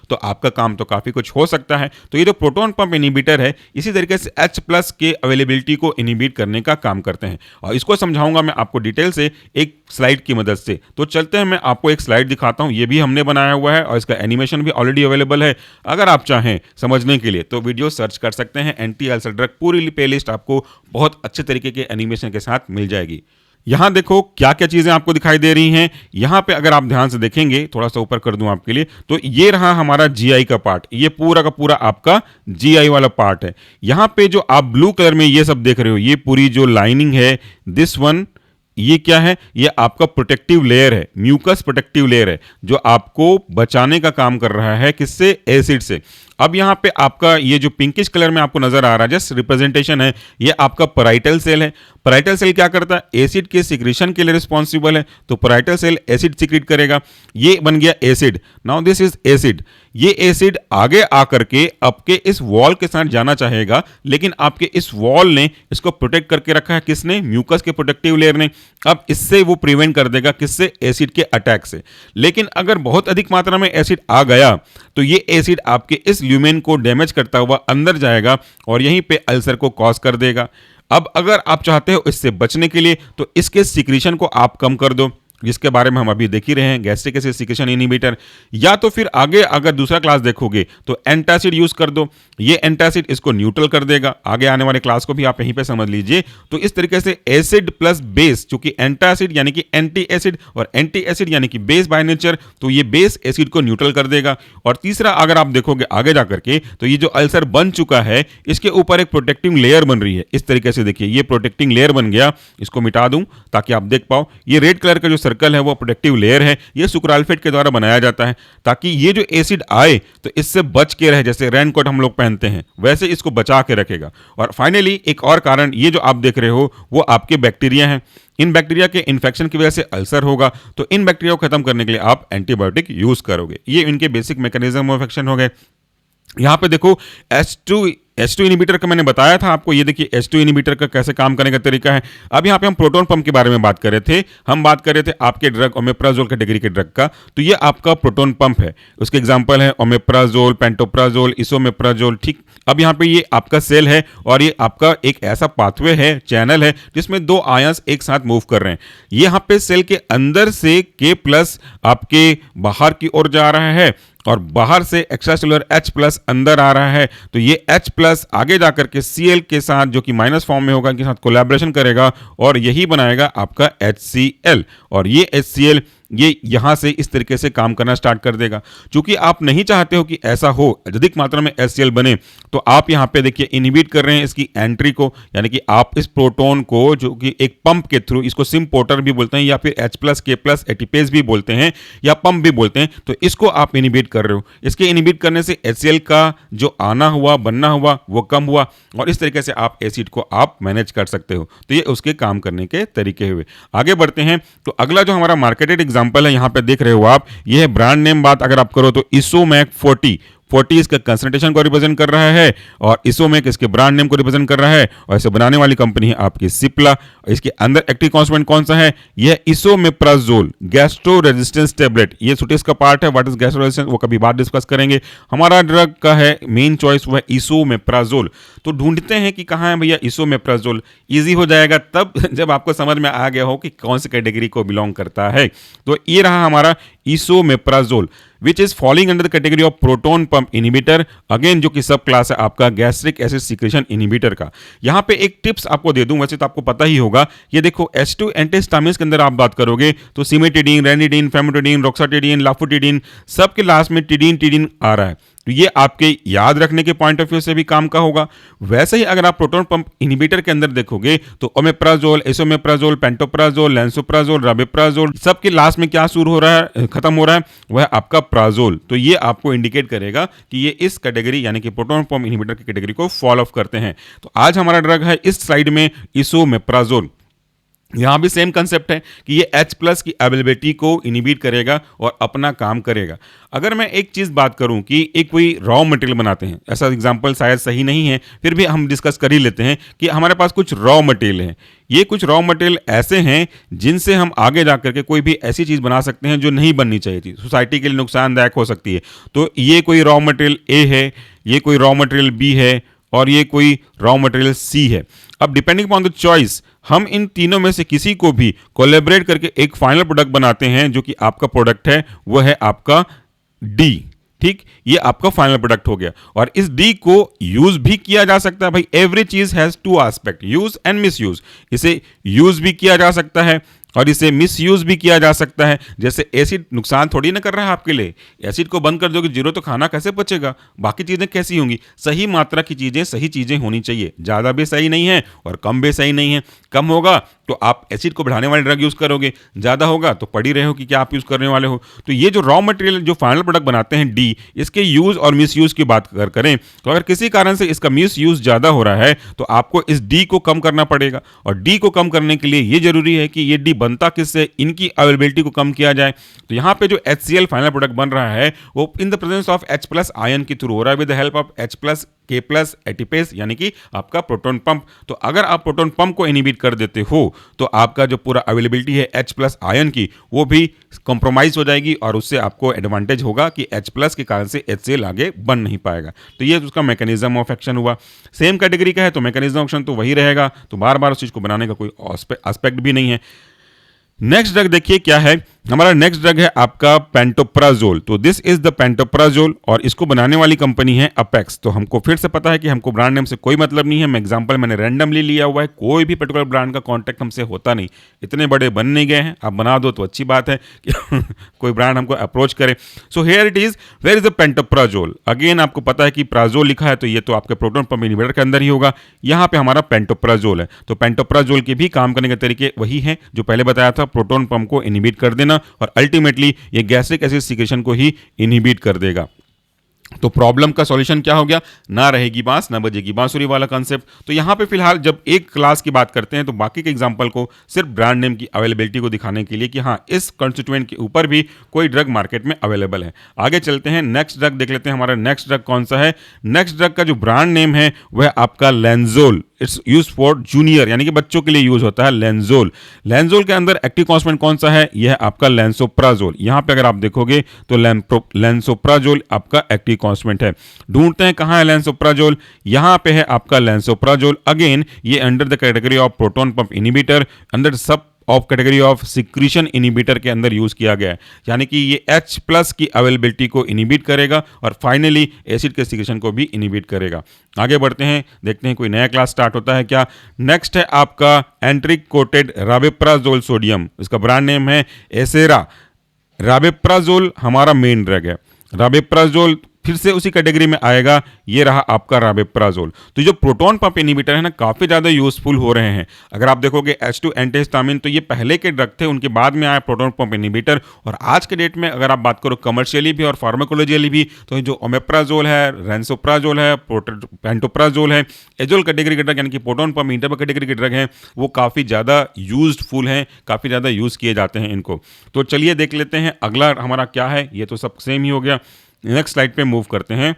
तो आपका काम तो काफी कुछ हो सकता है। तो ये जो प्रोटॉन पंप इनहिबिटर है, इसी तरीके से H+ के अवेलेबिलिटी को इनहिबिट करने का काम करते हैं, और इसको समझाऊंगा मैं आपको डिटेल से एक स्लाइड की मदद से। तो चलते हैं, मैं आपको एक स्लाइड दिखाता हूं, ये भी हमने बनाया हुआ है और इसका एनिमेशन भी ऑलरेडी अवेलेबल है। अगर आप चाहें समझने के लिए तो वीडियो सर्च कर सकते हैं, एंटी अल्सर ड्रग, पूरी प्लेलिस्ट आपको बहुत अच्छे तरीके के एनिमेशन के साथ मिल जाएगी। यहां देखो क्या क्या चीजें आपको दिखाई दे रही हैं। यहां पे अगर आप ध्यान से देखेंगे, थोड़ा सा ऊपर कर दूं आपके लिए, तो ये रहा हमारा GI का पार्ट, ये पूरा का पूरा आपका GI वाला पार्ट है। यहां पे जो आप ब्लू कलर में ये सब देख रहे हो, ये पूरी जो लाइनिंग है, दिस वन, ये क्या है? ये आपका प्रोटेक्टिव लेयर है, म्यूकस प्रोटेक्टिव लेयर है, जो आपको बचाने का काम कर रहा है, किससे? एसिड से। अब यहाँ पे आपका ये जो पिंकिश कलर में आपको नजर आ रहा है, जस्ट रिप्रेजेंटेशन है, ये आपका पैराइटल सेल है। पैराइटल सेल क्या करता है? एसिड के सिक्रेशन के लिए रिस्पॉन्सिबल है, तो पैराइटल सेल एसिड सिक्रेट करेगा, ये बन गया acid. Now this is acid. ये एसिड आगे आकर के आपके इस वॉल के साथ जाना चाहेगा, लेकिन आपके इस वॉल ने इसको प्रोटेक्ट करके रखा है, किसने? म्यूकस के प्रोटेक्टिव लेयर ने। अब इससे वो प्रिवेंट कर देगा, किससे? एसिड के अटैक से। लेकिन अगर बहुत अधिक मात्रा में एसिड आ गया तो ये एसिड आपके इस ल्यूमेन को डैमेज करता हुआ अंदर जाएगा और यहीं पे अल्सर को कॉज कर देगा। अब अगर आप चाहते हो इससे बचने के लिए, तो इसके सिक्रीशन को आप कम कर दो, जिसके बारे में हम अभी देख ही रहे हैं, गैस्ट्रिक एसिड सिक्रेशन इनहिबिटर। या तो फिर आगे अगर दूसरा क्लास देखोगे तो एंटासिड यूज कर दो, ये एंटासिड इसको न्यूट्रल कर देगा। आगे आने वाले क्लास को भी आप यहीं पे समझ लीजिए। तो इस तरीके से एसिड प्लस बेस, चूंकि एंटासिड यानी कि एंटी एसिड और एंटी एसिड यानी कि बेस बाय नेचर, तो ये बेस एसिड को न्यूट्रल कर देगा। और तीसरा अगर आप देखोगे आगे जाकर के, तो ये जो अल्सर बन चुका है, इसके ऊपर एक प्रोटेक्टिंग लेयर बन रही है। इस तरीके से देखिए, ये प्रोटेक्टिंग लेयर बन गया, इसको मिटा दूं ताकि आप देख पाओ। ये रेड कलर का जो सर्कल है वो प्रोटेक्टिव लेयर है, ये सुक्राल्फेट के द्वारा बनाया जाता है, ताकि ये जो एसिड आए तो इससे बच के रहे। जैसे रेनकोट हम लोग पहनते हैं, वैसे इसको बचा के रखेगा। और फाइनली एक और कारण, ये जो आप देख रहे हो वो आपके बैक्टीरिया हैं। इन बैक्टीरिया के इन्फेक्शन की वजह से अल्सर होगा, तो इन बैक्टीरिया को खत्म करने के लिए आप एंटीबायोटिक यूज करोगे। ये इनके बेसिक मैकेनिज्म ऑफ एक्शन हो गए। यहां पे देखो H2 H2 इनहिबिटर का मैंने बताया था आपको। ये देखिए H2 इनहिबिटर का कैसे काम करने का तरीका है। अब यहाँ पे हम प्रोटॉन पंप के बारे में बात कर रहे थे। हम बात कर रहे थे आपके ड्रग ओमेप्राजोल कैटेगरी के ड्रग का। तो ये आपका प्रोटॉन पंप है। उसके एग्जांपल है ओमेप्राजोल, पेंटोप्राजोल, इसोमेप्राजोल। ठीक, अब यहाँ पे ये आपका सेल है और ये आपका एक ऐसा पाथवे है, चैनल है, जिसमें दो आयंस एक साथ मूव कर रहे हैं। ये यहाँ पे सेल के अंदर से K+ आपके बाहर की ओर जा रहा है और बाहर से एक्स्ट्रा सेलुलर H+ अंदर आ रहा है। तो ये H+ आगे जाकर के Cl के साथ, जो कि माइनस फॉर्म में होगा, इनके साथ कोलैबोरेशन करेगा और यही बनाएगा आपका HCl। और ये HCl ये यहाँ से इस तरीके से काम करना स्टार्ट कर देगा। चूंकि आप नहीं चाहते हो कि ऐसा हो, अधिक मात्रा में HCl बने, तो आप यहाँ पे देखिए इनहिबिट कर रहे हैं इसकी एंट्री को, यानी कि आप इस प्रोटोन को, जो कि एक पंप के थ्रू, इसको सिम्पोर्टर भी बोलते हैं या फिर H+ K+ एटीपेज भी बोलते हैं या पंप भी बोलते हैं, तो इसको आप इनहिबिट कर रहे हो। इसके इनहिबिट करने से HCl का जो आना हुआ, बनना हुआ, वो कम हुआ और इस तरीके से आप एसिड को आप मैनेज कर सकते हो। तो ये उसके काम करने के तरीके हुए। आगे बढ़ते हैं। तो अगला जो हमारा मार्केटेड एग्जांपल है, यहाँ पे देख रहे हो आप, ये है ब्रांड नेम बात अगर आप करो तो इसोमैक 40 इसका कंसंट्रेशन को रिप्रेजेंट कर रहा है और इसोमैक इसके ब्रांड नेम को रिप्रेजेंट कर रहा है और इसे बनाने वाली कंपनी है आपकी सिप्ला। इसके अंदर एक्टिव कॉन्स्टिट्यूएंट कौन सा है? यह इसोमेप्राजोल गैस्ट्रो रेजिस्टेंस टेबलेट। ये सुटिस का पार्ट है। व्हाट इज गैस्ट्रो रेजिस्टेंस वो कभी बाद डिस्कस करेंगे। हमारा ड्रग का है मेन चॉइस वो है इसोमेप्राजोल। तो ढूंढते हैं कि कहाँ है भैया इसोमेप्राजोल। ईजी हो जाएगा तब जब आपको समझ में आ गया हो कि कौन सी कैटेगरी को बिलोंग करता है। तो ये रहा हमारा esomeprazole which is falling under the category of proton pump inhibitor, again जो कि सब क्लास है आपका गैस्ट्रिक एसिड सीक्रेशन इनहिबिटर का। यहां पे एक टिप्स आपको दे दूं, वैसे तो आपको पता ही होगा। ये देखो H2 एंटीहिस्टामिन्स के अंदर आप बात करोगे तो सिमेटिडीन, रेनिडीन, फेमोटिडीन, रोक्साटिडीन, लाफोटिडीन, सबके लास्ट में टिडीन आ रहा है। तो ये आपके याद रखने के पॉइंट ऑफ व्यू से भी काम का होगा। वैसे ही अगर आप प्रोटोन पंप इनहिबिटर के अंदर देखोगे तो ओमेप्राजोल, एसोमेप्राजोल, पेंटोप्राजोल, लैंसोप्राजोल, राबिप्राजोल, सबके लास्ट में क्या शुरू हो रहा है, खत्म हो रहा है, वह आपका प्राजोल। तो ये आपको इंडिकेट करेगा कि ये इस कैटेगरी यानी कि प्रोटोन पंप इनहिबिटर की कैटेगरी को फॉलो अप करते हैं। तो आज हमारा ड्रग है इस स्लाइड में इसोमेप्राजोल। यहां भी सेम कंसेप्ट है कि ये H+ की अवेलेबिलिटी को इनहिबिट करेगा और अपना काम करेगा। अगर मैं एक चीज बात करूं कि एक कोई रॉ मटेरियल बनाते हैं, ऐसा एग्जांपल शायद सही नहीं है, फिर भी हम डिस्कस कर ही लेते हैं कि हमारे पास कुछ रॉ मटेरियल है। ये कुछ रॉ मटेरियल ऐसे हैं जिनसे हम आगे जाकर के कोई भी ऐसी चीज बना सकते हैं जो नहीं बननी चाहिए थी, सोसाइटी के लिए नुकसानदायक हो सकती है। तो ये कोई रॉ मटेरियल A है, ये कोई रॉ मटेरियल B है और ये कोई रॉ मटेरियल C है। अब डिपेंडिंग अपॉन द चॉइस हम इन तीनों में से किसी को भी कोलैबोरेट करके एक फाइनल प्रोडक्ट बनाते हैं, जो कि आपका प्रोडक्ट है वो है आपका D। ठीक, ये आपका फाइनल प्रोडक्ट हो गया और इस D को यूज भी किया जा सकता है। भाई एवरी चीज has to aspect, use and miss use. इसे यूज भी किया जा सकता है और इसे मिसयूज भी किया जा सकता है। जैसे एसिड नुकसान थोड़ी ना कर रहा है आपके लिए। एसिड को बंद कर दोगे जीरो तो खाना कैसे पचेगा, बाकी चीजें कैसी होंगी? सही मात्रा की चीजें, सही चीजें होनी चाहिए। ज्यादा भी सही नहीं है और कम भी सही नहीं है। कम होगा तो आप एसिड को बढ़ाने वाले ड्रग यूज करोगे, ज्यादा होगा तो पढ़ ही रहे हो कि क्या आप यूज करने वाले हो। तो ये जो रॉ मटेरियल जो फाइनल प्रोडक्ट बनाते हैं D, इसके यूज और मिस यूज की बात करें तो अगर किसी कारण से इसका मिस यूज ज्यादा हो रहा है तो आपको इस D को कम करना पड़ेगा। और D को कम करने के लिए ये जरूरी है कि ये D बनता किससे, इनकी अवेलेबिलिटी को कम किया जाए। तो यहाँ पे जो HCl फाइनल प्रोडक्ट बन रहा है वो in the presence of H+ ion के थ्रू हो रहा है with the help of H+ K+ ATPase यानी कि आपका प्रोटोन पंप। तो अगर आप प्रोटोन पंप को इनहिबिट कर देते हो तो आपका जो पूरा अवेलेबिलिटी है H+ आयन की वो भी कॉम्प्रोमाइज हो जाएगी और उससे आपको एडवांटेज होगा कि H+ के कारण से HCl आगे बन नहीं पाएगा। तो ये उसका मैकेनिज्म ऑफ एक्शन हुआ। सेम कैटेगरी का है तो मैकेनिज्म ऑफ एक्शन तो वही रहेगा, तो बार बार उस चीज को बनाने का कोई एस्पेक्ट भी नहीं है। नेक्स्ट ड्रग देखिए क्या है। हमारा नेक्स्ट ड्रग है आपका पेंटोप्राजोल। तो दिस इज द पेंटोप्राजोल और इसको बनाने वाली कंपनी है अपेक्स। तो हमको फिर से पता है कि हमको ब्रांड नेम से कोई मतलब नहीं है। मैं एग्जांपल मैंने रैंडमली लिया हुआ है, कोई भी पर्टिकुलर ब्रांड का कांटेक्ट हमसे होता नहीं। इतने बड़े बन नहीं गए हैं, आप बना दो तो अच्छी बात है कि कोई ब्रांड हमको अप्रोच करे। So here it is, where is the pantoprazole. Again आपको पता है कि प्राजोल लिखा है तो ये तो आपके प्रोटोन पंप इनहिबिटर के अंदर ही होगा। यहाँ पे हमारा पेंटोप्राजोल है। तो पेंटोप्राजोल के भी काम करने के तरीके वही हैं जो पहले बताया था, प्रोटोन पंप को इनहिबिट कर देना और अल्टीमेटली ये गैस्ट्रिक एसिड सीक्रेशन को ही इनहिबिट कर देगा। तो प्रॉब्लम का सॉल्यूशन क्या हो गया, ना रहेगी बांस ना बजेगी बांसुरी वाला कॉन्सेप्ट। तो यहाँ पे फिलहाल जब एक क्लास की बात करते हैं तो बाकी के एग्जांपल को सिर्फ ब्रांड नेम की अवेलेबिलिटी को दिखाने के लिए कि हाँ इस कॉन्स्टिट्यूएंट के ऊपर भी कोई ड्रग मार्केट में अवेलेबल है। आगे चलते हैं, नेक्स्ट ड्रग देख लेते हैं। हमारा नेक्स्ट ड्रग कौन सा है? नेक्स्ट ड्रग का जो ब्रांड नेम है वह आपका लेंजोल। इट्स यूज फॉर जूनियर, यानी कि बच्चों के लिए यूज होता है लेंजोल। लेंजोल के अंदर एक्टिव कॉन्स्टिट्यूएंट कौन सा है? यह है आपका लेंसोप्राजोल। यहाँ पे अगर आप देखोगे तो लेंसोप्राजोल आपका एक्टिव कॉन्स्टिट्यूएंट है। ढूंढते हैं कहाँ है लेंसोप्राजोल, यहाँ पे है आपका लेंसोप्राजोल। अगेन ये under the category of proton pump inhibitor, under sub of category of secretion inhibitor के अंदर यूज किया गया है, यानी कि ये H+ की अवेलेबिलिटी को इनिबिट करेगा और फाइनली एसिड के सिक्रीशन को भी इनिबिट करेगा। आगे बढ़ते हैं, देखते हैं कोई नया क्लास स्टार्ट होता है क्या। नेक्स्ट है आपका एंट्रिक कोटेड राबेप्राजोल सोडियम, इसका ब्रांड नेम है एसेरा। राबेप्राजोल हमारा मेन ड्रग है। राबेप्राजोल फिर से उसी कैटेगरी में आएगा, ये रहा आपका राबेप्राजोल। तो जो प्रोटॉन पंप इनिबिटर है ना, काफ़ी ज़्यादा यूजफुल हो रहे हैं। अगर आप देखोगे H2 एंटीहिस्टामिन, तो ये पहले के ड्रग थे, उनके बाद में आया प्रोटॉन पंप इनिबिटर। और आज के डेट में अगर आप बात करो कमर्शियली भी और फार्माकोलॉजिकली भी, तो जो ओमेप्राजोल है, रेंसोप्राजोल है, पेंटोप्राजोल है, एजोल कैटेगरी के ड्रग यानी कि प्रोटॉन पंप इनिबिटर कैटेगरी के ड्रग हैं, वो काफ़ी ज़्यादा यूजफुल हैं, काफ़ी ज़्यादा यूज़ किए जाते हैं इनको। तो चलिए देख लेते हैं अगला हमारा क्या है। ये तो सब सेम ही हो गया। नेक्स्ट स्लाइड पे मूव करते हैं।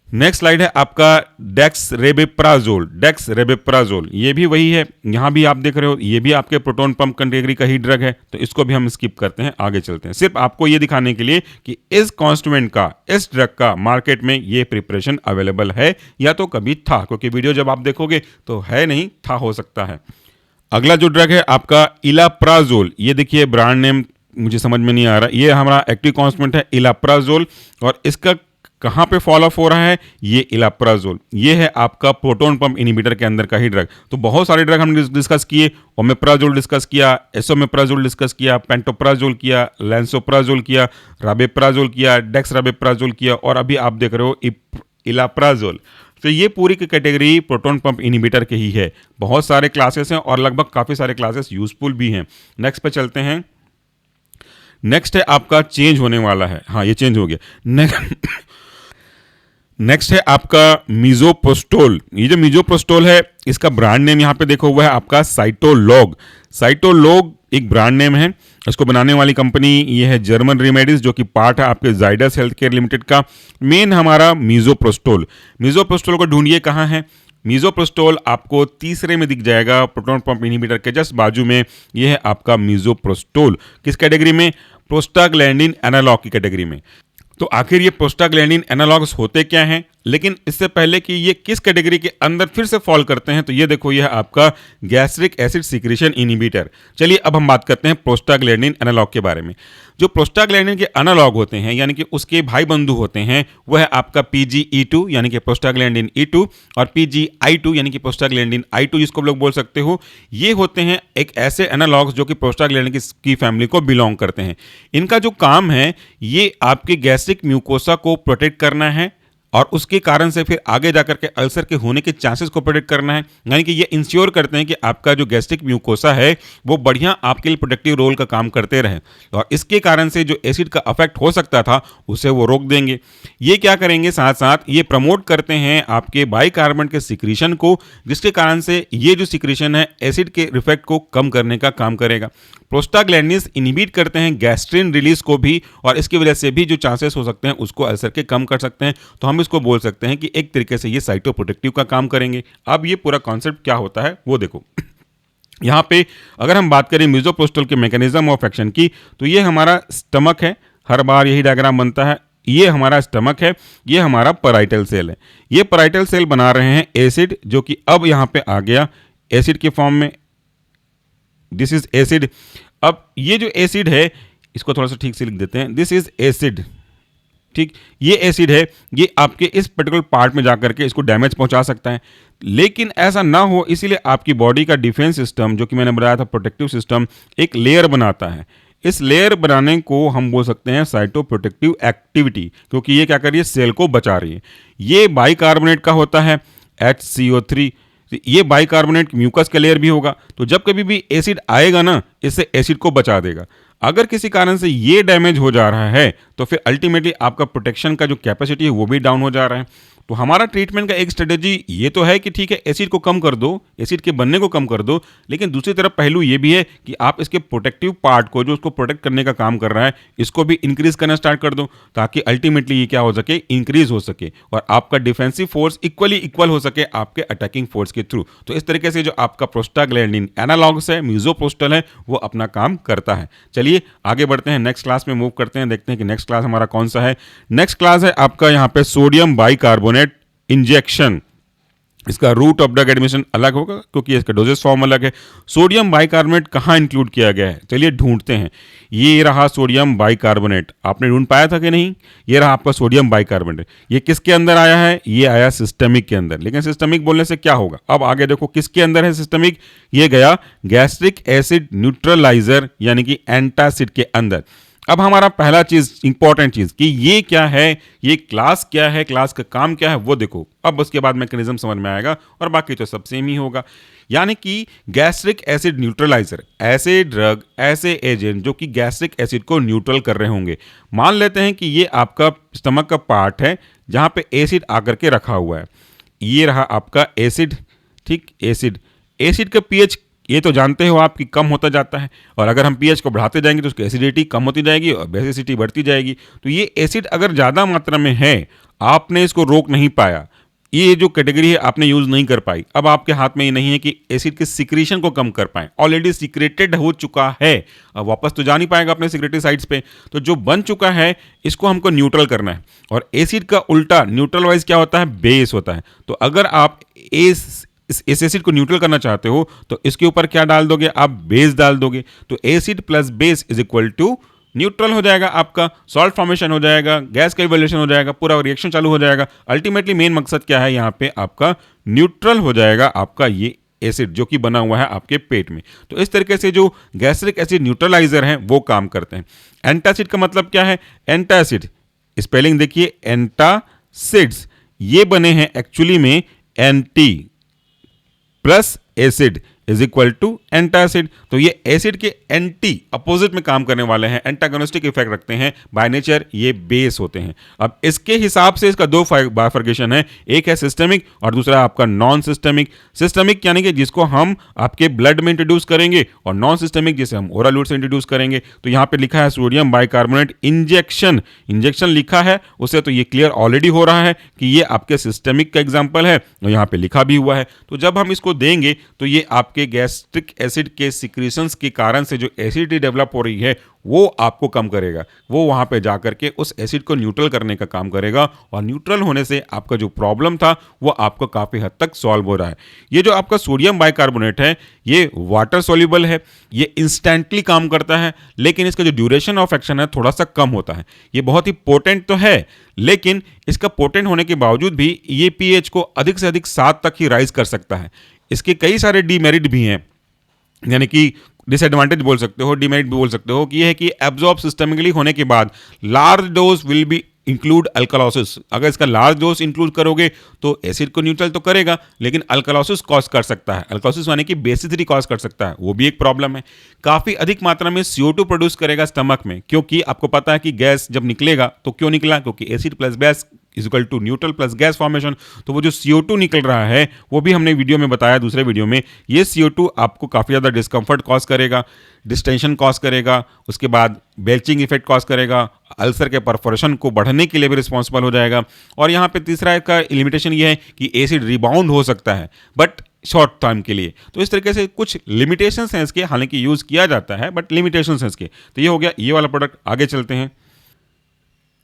नेक्स्ट स्लाइड है आपका डेक्सरेबेप्राजोल। डेक्सरेबेप्राजोल ये भी वही है, यहाँ भी आप देख रहे हो ये भी आपके प्रोटॉन पंप कैटेगरी का ही ड्रग है, तो इसको भी हम स्किप करते हैं, आगे चलते हैं। सिर्फ आपको ये दिखाने के लिए कि इस कॉन्स्टिट्यूएंट का, इस ड्रग का मार्केट में ये प्रिपरेशन अवेलेबल है या तो कभी था, क्योंकि वीडियो जब आप देखोगे तो है नहीं, था हो सकता है। अगला जो ड्रग है आपका इलाप्राजोल। ये देखिए ब्रांड नेम मुझे समझ में नहीं आ रहा, ये हमारा एक्टिव कॉन्स्टिट्यूएंट है इलाप्राजोल। और इसका कहाँ पे फॉलो अप हो रहा है? ये इलाप्राजोल, ये है आपका प्रोटॉन पंप इनिबिटर के अंदर का ही ड्रग। तो बहुत सारे ड्रग हमने डिस्कस किए, ओमेप्राजोल डिस्कस किया, एसोमेप्राजोल डिस्कस किया, पेंटोप्राजोल किया, लेंसोप्राजोल किया, राबेप्राजोल किया, डेक्सराबेप्राजोल किया, और अभी आप देख रहे हो इलाप्राजोल। तो ये पूरी की कैटेगरी प्रोटॉन पंप इनिबिटर के ही है। बहुत सारे क्लासेस हैं और लगभग काफ़ी सारे क्लासेस यूजफुल भी हैं। नेक्स्ट पे चलते हैं। नेक्स्ट है आपका चेंज होने वाला है, हाँ ये चेंज हो गया। नेक्स्ट है आपका मीजोप्रोस्टोल। ये जो मीजोप्रोस्टोल है, इसका ब्रांड नेम यहाँ पे देखो हुआ है आपका साइटोलॉग। साइटोलॉग एक ब्रांड नेम है। इसको बनाने वाली कंपनी ये है जर्मन रेमेडीज, जो कि पार्ट है आपके जाइडस हेल्थ केयर लिमिटेड का। मेन हमारा मीजोप्रोस्टोल। मीजोप्रोस्टोल को ढूंढिए कहाँ है। मीजोप्रोस्टोल आपको तीसरे में दिख जाएगा, प्रोटॉन पंप इनिबिटर के जस्ट बाजू में। ये है आपका मीजोप्रोस्टोल। किस कैटेगरी में? प्रोस्टाग्लैंडिन एनालॉग की कैटेगरी में। तो आखिर ये प्रोस्टाग्लैंडिन एनालॉग्स होते क्या हैं, लेकिन इससे पहले कि ये किस कैटेगरी के अंदर फिर से फॉल करते हैं, तो ये देखो ये है आपका गैस्ट्रिक एसिड सिक्रीशन इनिबिटर। चलिए अब हम बात करते हैं प्रोस्टाग्लैंडिन एनालॉग के बारे में। जो प्रोस्टाग्लैंडिन के एनालॉग होते हैं, यानी कि उसके भाई बंधु होते हैं, वह है आपका PGE2 यानी कि प्रोस्टाग्लैंडिन E2 और PGI2 यानी कि प्रोस्टाग्लैंडिन I2 जिसको आप लोग बोल सकते हो। ये होते हैं एक ऐसे एनालॉग्स जो कि प्रोस्टाग्लैंडिन की फैमिली को बिलोंग करते हैं। इनका जो काम है, ये आपके गैस्ट्रिक म्यूकोसा को प्रोटेक्ट करना है और उसके कारण से फिर आगे जाकर के अल्सर के होने के चांसेस को प्रोटेक्ट करना है। यानी कि ये इंश्योर करते हैं कि आपका जो गैस्ट्रिक म्यूकोसा है वो बढ़िया आपके लिए प्रोटेक्टिव रोल का काम करते रहे, और इसके कारण से जो एसिड का अफेक्ट हो सकता था उसे वो रोक देंगे। ये क्या करेंगे, साथ साथ ये प्रमोट करते हैं आपके बाइकार्बोनेट के सिक्रीशन को, जिसके कारण से ये जो सिक्रीशन है एसिड के इफेक्ट को कम करने का काम करेगा। प्रोस्टाग्लैंडिन्स इनहिबिट करते हैं गैस्ट्रिन रिलीज को भी, और इसकी वजह से भी जो चांसेस हो सकते हैं उसको अल्सर के कम कर सकते हैं। तो हम इसको बोल सकते हैं कि एक तरीके से ये साइटोप्रोटेक्टिव का काम करेंगे। अब ये पूरा कॉन्सेप्ट क्या होता है वो देखो। यहाँ पे अगर हम बात करें मीजोप्रोस्टोल के मैकेनिज्म ऑफ एक्शन की, तो ये हमारा स्टमक है, हर बार यही डायग्राम बनता है। ये हमारा स्टमक है, ये हमारा पैराइटल सेल है। ये पैराइटल सेल बना रहे हैं एसिड, जो कि अब यहाँ पे आ गया एसिड के फॉर्म में। This is acid. अब ये जो एसिड है, इसको थोड़ा सा ठीक से लिख देते हैं, दिस इज एसिड। ठीक, ये एसिड है, ये आपके इस पर्टिकुलर पार्ट में जाकर के इसको डैमेज पहुंचा सकता है। लेकिन ऐसा ना हो, इसीलिए आपकी बॉडी का डिफेंस सिस्टम, जो कि मैंने बताया था प्रोटेक्टिव सिस्टम, एक लेयर बनाता है। इस लेयर बनाने को हम बोल सकते हैं साइटोप्रोटेक्टिव एक्टिविटी, क्योंकि ये क्या कर रही है, सेल को बचा रही है। ये बाइकार्बोनेट का होता है HCO3। ये बाइकार्बोनेट म्यूकस का लेयर भी होगा, तो जब कभी भी एसिड आएगा ना, इससे एसिड को बचा देगा। अगर किसी कारण से ये डैमेज हो जा रहा है तो फिर अल्टीमेटली आपका प्रोटेक्शन का जो कैपेसिटी है वो भी डाउन हो जा रहा है। तो हमारा ट्रीटमेंट का एक स्ट्रेटेजी ये तो है कि ठीक है, एसिड को कम कर दो, एसिड के बनने को कम कर दो, लेकिन दूसरी तरफ पहलू ये भी है कि आप इसके प्रोटेक्टिव पार्ट को, जो उसको प्रोटेक्ट करने का काम कर रहा है, इसको भी इंक्रीज करना स्टार्ट कर दो, ताकि अल्टीमेटली ये क्या हो सके, इंक्रीज हो सके और आपका डिफेंसिव फोर्स इक्वल हो सके आपके अटैकिंग फोर्स के थ्रू। तो इस तरीके से जो आपका प्रोस्टाग्लैंडिन एनालॉग्स है, मीजोप्रोस्टल है, वो अपना काम करता है। चलिए आगे बढ़ते हैं, नेक्स्ट क्लास में मूव करते हैं, देखते हैं कि नेक्स्ट क्लास हमारा कौन सा है। नेक्स्ट क्लास है आपका यहाँ पे सोडियम बाइकार्बोनेट इंजेक्शन। इसका रूट ऑफ ड्रग एडमिशन अलग होगा क्योंकि इसका डोजेस फॉर्म अलग है। सोडियम बाइकार्बोनेट कहाँ इंक्लूड किया गया है, चलिए ढूंढते हैं। ये रहा सोडियम बाइकार्बोनेट, आपने ढूंढ पाया था कि नहीं? ये रहा आपका सोडियम बाइकार्बोनेट। ये किसके अंदर आया है? ये आया सिस्टमिक के अंदर। लेकिन सिस्टमिक बोलने से क्या होगा, अब आगे देखो किसके अंदर है सिस्टमिक। ये गया गैस्ट्रिक एसिड न्यूट्रलाइजर यानी कि एंटासिड के अंदर। अब हमारा पहला चीज, इंपॉर्टेंट चीज कि ये क्या है, ये क्लास क्या है, क्लास का काम क्या है वो देखो। अब उसके बाद मैकेनिज्म समझ में आएगा और बाकी तो सब सेम ही होगा। यानी कि गैस्ट्रिक एसिड न्यूट्रलाइजर, ऐसे ड्रग, ऐसे एजेंट जो कि गैस्ट्रिक एसिड को न्यूट्रल कर रहे होंगे। मान लेते हैं कि ये आपका स्टमक का पार्ट है जहां पे एसिड आकर के रखा हुआ है। ये रहा आपका एसिड, ठीक, एसिड का पीएच ये तो जानते हो आप कि कम होता जाता है, और अगर हम पीएच को बढ़ाते जाएंगे तो उसकी एसिडिटी कम होती जाएगी और बेसिसिटी बढ़ती जाएगी। तो ये एसिड अगर ज़्यादा मात्रा में है, आपने इसको रोक नहीं पाया, ये जो कैटेगरी है आपने यूज़ नहीं कर पाई, अब आपके हाथ में ये नहीं है कि एसिड के सिक्रेशन को कम कर पाएं। ऑलरेडी सिक्रेटेड हो चुका है, अब वापस तो जा नहीं पाएगा अपने सिक्रेटरी साइड्स पे। तो जो बन चुका है इसको हमको न्यूट्रल करना है, और एसिड का उल्टा न्यूट्रल वाइज क्या होता है, बेस होता है। तो अगर आप इस एसिड को न्यूट्रल करना चाहते हो तो इसके ऊपर क्या डाल दोगे, आप बेस डाल दोगे। तो acid plus base is equal to neutral हो जाएगा, आपका सॉल्ट फॉर्मेशन हो जाएगा, गैस का इवोल्यूशन हो जाएगा, पूरा रिएक्शन चालू हो जाएगा। अल्टीमेटली मेन मकसद क्या है यहाँ पे, आपका न्यूट्रल हो जाएगा आपका ये एसिड जो कि बना हुआ है आपके पेट में। तो इस तरीके से जो गैस्ट्रिक एसिड न्यूट्रलाइजर हैं वो काम करते हैं। एंटासिड का मतलब क्या है, एंटासिड स्पेलिंग देखिए, एंटासिड्स ये बने हैं एक्चुअली में anti plus acid is equal to antacid. तो ये एसिड के एंटी अपोजिट में काम करने वाले हैं, एंटागोनिस्टिक इफेक्ट रखते हैं, बाय नेचर ये बेस होते हैं। अब इसके हिसाब से इसका दो बाइफर्केशन है, एक है सिस्टमिक और दूसरा आपका नॉन सिस्टमिक। सिस्टमिक यानी कि जिसको हम आपके ब्लड में इंट्रोड्यूस करेंगे, और नॉन सिस्टमिक जिसे हम ओरल रूट से इंट्रोड्यूस करेंगे। तो यहाँ पे लिखा है सोडियम बाइकार्बोनेट इंजेक्शन, इंजेक्शन लिखा है उससे तो ये क्लियर ऑलरेडी हो रहा है कि ये आपके सिस्टमिक का एग्जाम्पल है, और यहाँ पे लिखा भी हुआ है। तो जब हम इसको देंगे तो ये आपके गैस्ट्रिक एसिड के सिक्रीशंस के कारण से जो एसिडिटी डेवलप हो रही है वो आपको कम करेगा, वो वहां पे जाकर के उस एसिड को न्यूट्रल करने का काम करेगा, और न्यूट्रल होने से आपका जो प्रॉब्लम था वो आपको काफी हद तक सॉल्व हो रहा है। ये जो आपका सोडियम बाइकार्बोनेट है ये वाटर सोल्यूबल है, ये इंस्टेंटली काम करता है, लेकिन इसका जो ड्यूरेशन ऑफ एक्शन है थोड़ा सा कम होता है। ये बहुत ही पोटेंट तो है, लेकिन इसका पोटेंट होने के बावजूद भी ये पीएच को अधिक से अधिक 7 तक ही राइज कर सकता है। इसके कई सारे डीमेरिट भी हैं, यानी कि डिसएडवांटेज बोल सकते हो, डीमेरिट भी बोल सकते हो, कि यह है कि एब्जॉर्ब सिस्टमिकली होने के बाद large dose will be include alkalosis. अगर इसका लार्ज डोज इंक्लूड करोगे तो एसिड को न्यूट्रल तो करेगा, लेकिन अल्कलॉसिस कॉज कर सकता है, अल्कलॉसिस यानी कि बेसिसिटी कॉज कर सकता है, वो भी एक प्रॉब्लम है। काफी अधिक मात्रा में CO2 प्रोड्यूस करेगा स्टमक में, क्योंकि आपको पता है कि गैस जब निकलेगा तो क्यों निकला, क्योंकि acid plus base is equal to neutral plus gas formation. तो वो जो CO2 निकल रहा है वो भी हमने वीडियो में बताया, दूसरे वीडियो में, ये CO2 आपको काफ़ी ज़्यादा डिस्कम्फर्ट कॉज करेगा, डिस्टेंशन कॉज करेगा, उसके बाद बेल्चिंग इफेक्ट कॉज करेगा, अल्सर के परफोरेशन को बढ़ने के लिए भी रिस्पॉन्सिबल हो जाएगा। और यहाँ पे तीसरा का लिमिटेशन ये है कि एसिड रिबाउंड हो सकता है बट शॉर्ट टाइम के लिए। तो इस तरीके से कुछ लिमिटेशंस हैं इसके, हालांकि यूज़ किया जाता है बट लिमिटेशंस हैं इसके। तो ये हो गया ये वाला प्रोडक्ट। आगे चलते हैं,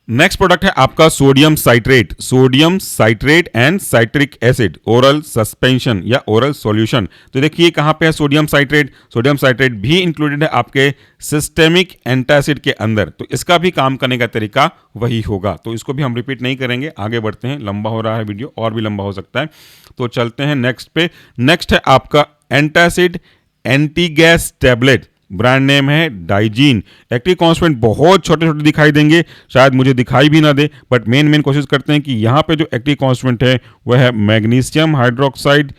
नेक्स्ट प्रोडक्ट है आपका sodium citrate and citric acid oral suspension या ओरल सॉल्यूशन। तो देखिए कहाँ पे है सोडियम साइट्रेट भी इंक्लूडेड है आपके सिस्टेमिक एंटासिड के अंदर। तो इसका भी काम करने का तरीका वही होगा, तो इसको भी हम रिपीट नहीं करेंगे, आगे बढ़ते हैं, लंबा हो रहा है वीडियो और भी लंबा हो सकता है। तो चलते हैं नेक्स्ट पे। नेक्स्ट है आपका antacid anti gas tablet, brand name है डाइजीन। एक्टिव कॉन्स्टेंट बहुत छोटे छोटे दिखाई देंगे, शायद मुझे दिखाई भी ना दे, बट मेन कोशिश करते हैं कि यहाँ पे जो एक्टिव कॉन्स्टेंट है वह है मैग्नीशियम हाइड्रोक्साइड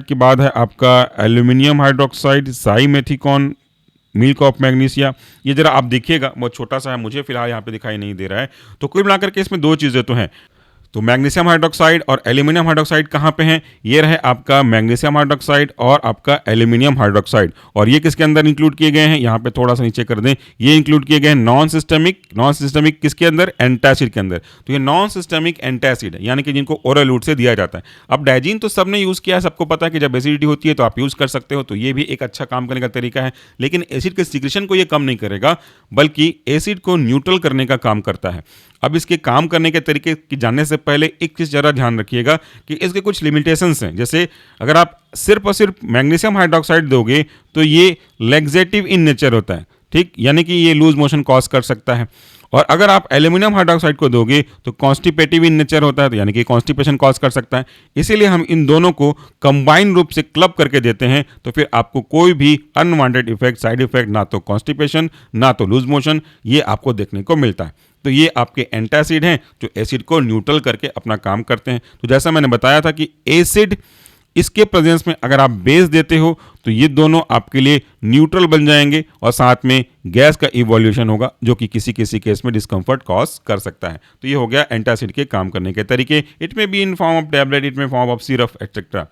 के बाद है आपका aluminium hydroxide, simethicone milk of magnesia. ये जरा आप देखिएगा, बहुत छोटा सा है, मुझे फिलहाल यहाँ पे दिखाई नहीं दे रहा है। तो कुल मिलाकर के इसमें दो चीज़ें तो हैं। तो मैग्नीशियम हाइड्रोक्साइड और एल्यूमिनियम हाइड्रोक्साइड कहाँ पे हैं? ये रहे आपका मैग्नीशियम हाइड्रोक्साइड और आपका एल्यूमिनियम हाइड्रोक्साइड। और ये किसके अंदर इंक्लूड किए गए हैं? यहाँ पे थोड़ा सा नीचे कर दें, ये इंक्लूड किए गए हैं नॉन सिस्टमिक किसके अंदर? एंटासिड के अंदर। तो ये नॉन सिस्टमिक एंटासिड है, यानी कि जिनको ओरल रूट से दिया जाता है। अब डाइजीन तो सबने यूज़ किया है, सबको पता है कि जब एसिडिटी होती है तो आप यूज़ कर सकते हो, तो ये भी एक अच्छा काम करने का तरीका है। लेकिन एसिड के सिक्रेशन को ये कम नहीं करेगा, बल्कि एसिड को न्यूट्रल करने का काम करता है। अब इसके काम करने के तरीके की जानने से पहले एक चीज़ जरा ध्यान रखिएगा कि इसके कुछ लिमिटेशंस हैं। जैसे अगर आप सिर्फ और सिर्फ मैग्नीशियम हाइड्रोक्साइड दोगे तो ये लैक्सेटिव इन नेचर होता है, ठीक, यानी कि ये लूज मोशन कॉज कर सकता है। और अगर आप एल्यूमिनियम हाइड्रोक्साइड को दोगे तो कॉन्स्टिपेटिव इन नेचर होता है, तो यानी कि कॉन्स्टिपेशन कॉज कर सकता है। इसीलिए हम इन दोनों को कंबाइन रूप से क्लब करके देते हैं, तो फिर आपको कोई भी अनवांटेड इफेक्ट, साइड इफेक्ट, ना तो कॉन्स्टिपेशन ना तो लूज मोशन, ये आपको देखने को मिलता है। तो ये आपके एंटासिड हैं जो एसिड को न्यूट्रल करके अपना काम करते हैं। तो जैसा मैंने बताया था कि एसिड, इसके प्रेजेंस में अगर आप बेस देते हो तो ये दोनों आपके लिए न्यूट्रल बन जाएंगे और साथ में गैस का इवोल्यूशन होगा, जो कि किसी किसी केस में डिस्कम्फर्ट कॉज कर सकता है। तो ये हो गया एंटासिड के काम करने के तरीके। It may be in form of tablet, it may form of syrup etcetera.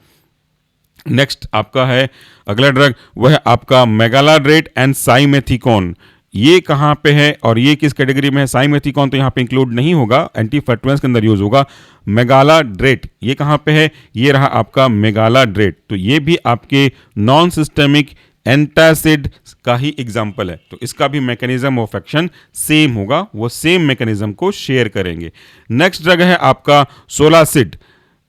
Next आपका है अगला ड्रग, वह है आपका मेगालाड्रेट एंड साइमेथिकोन। ये कहाँ पे है और ये किस कैटेगरी में है? साइमेथिकोन तो यहाँ पे इंक्लूड नहीं होगा, एंटीफ्लैटुलेंस के अंदर यूज होगा। मेगालाड्रेट ये कहाँ पे है? ये रहा आपका मेगालाड्रेट। तो ये भी आपके नॉन सिस्टमिक एंटासिड का ही एग्जाम्पल है। तो इसका भी मैकेनिज्म ऑफ एक्शन सेम होगा, वो सेम मैकेनिज्म को शेयर करेंगे। नेक्स्ट ड्रग है आपका सोलासिड।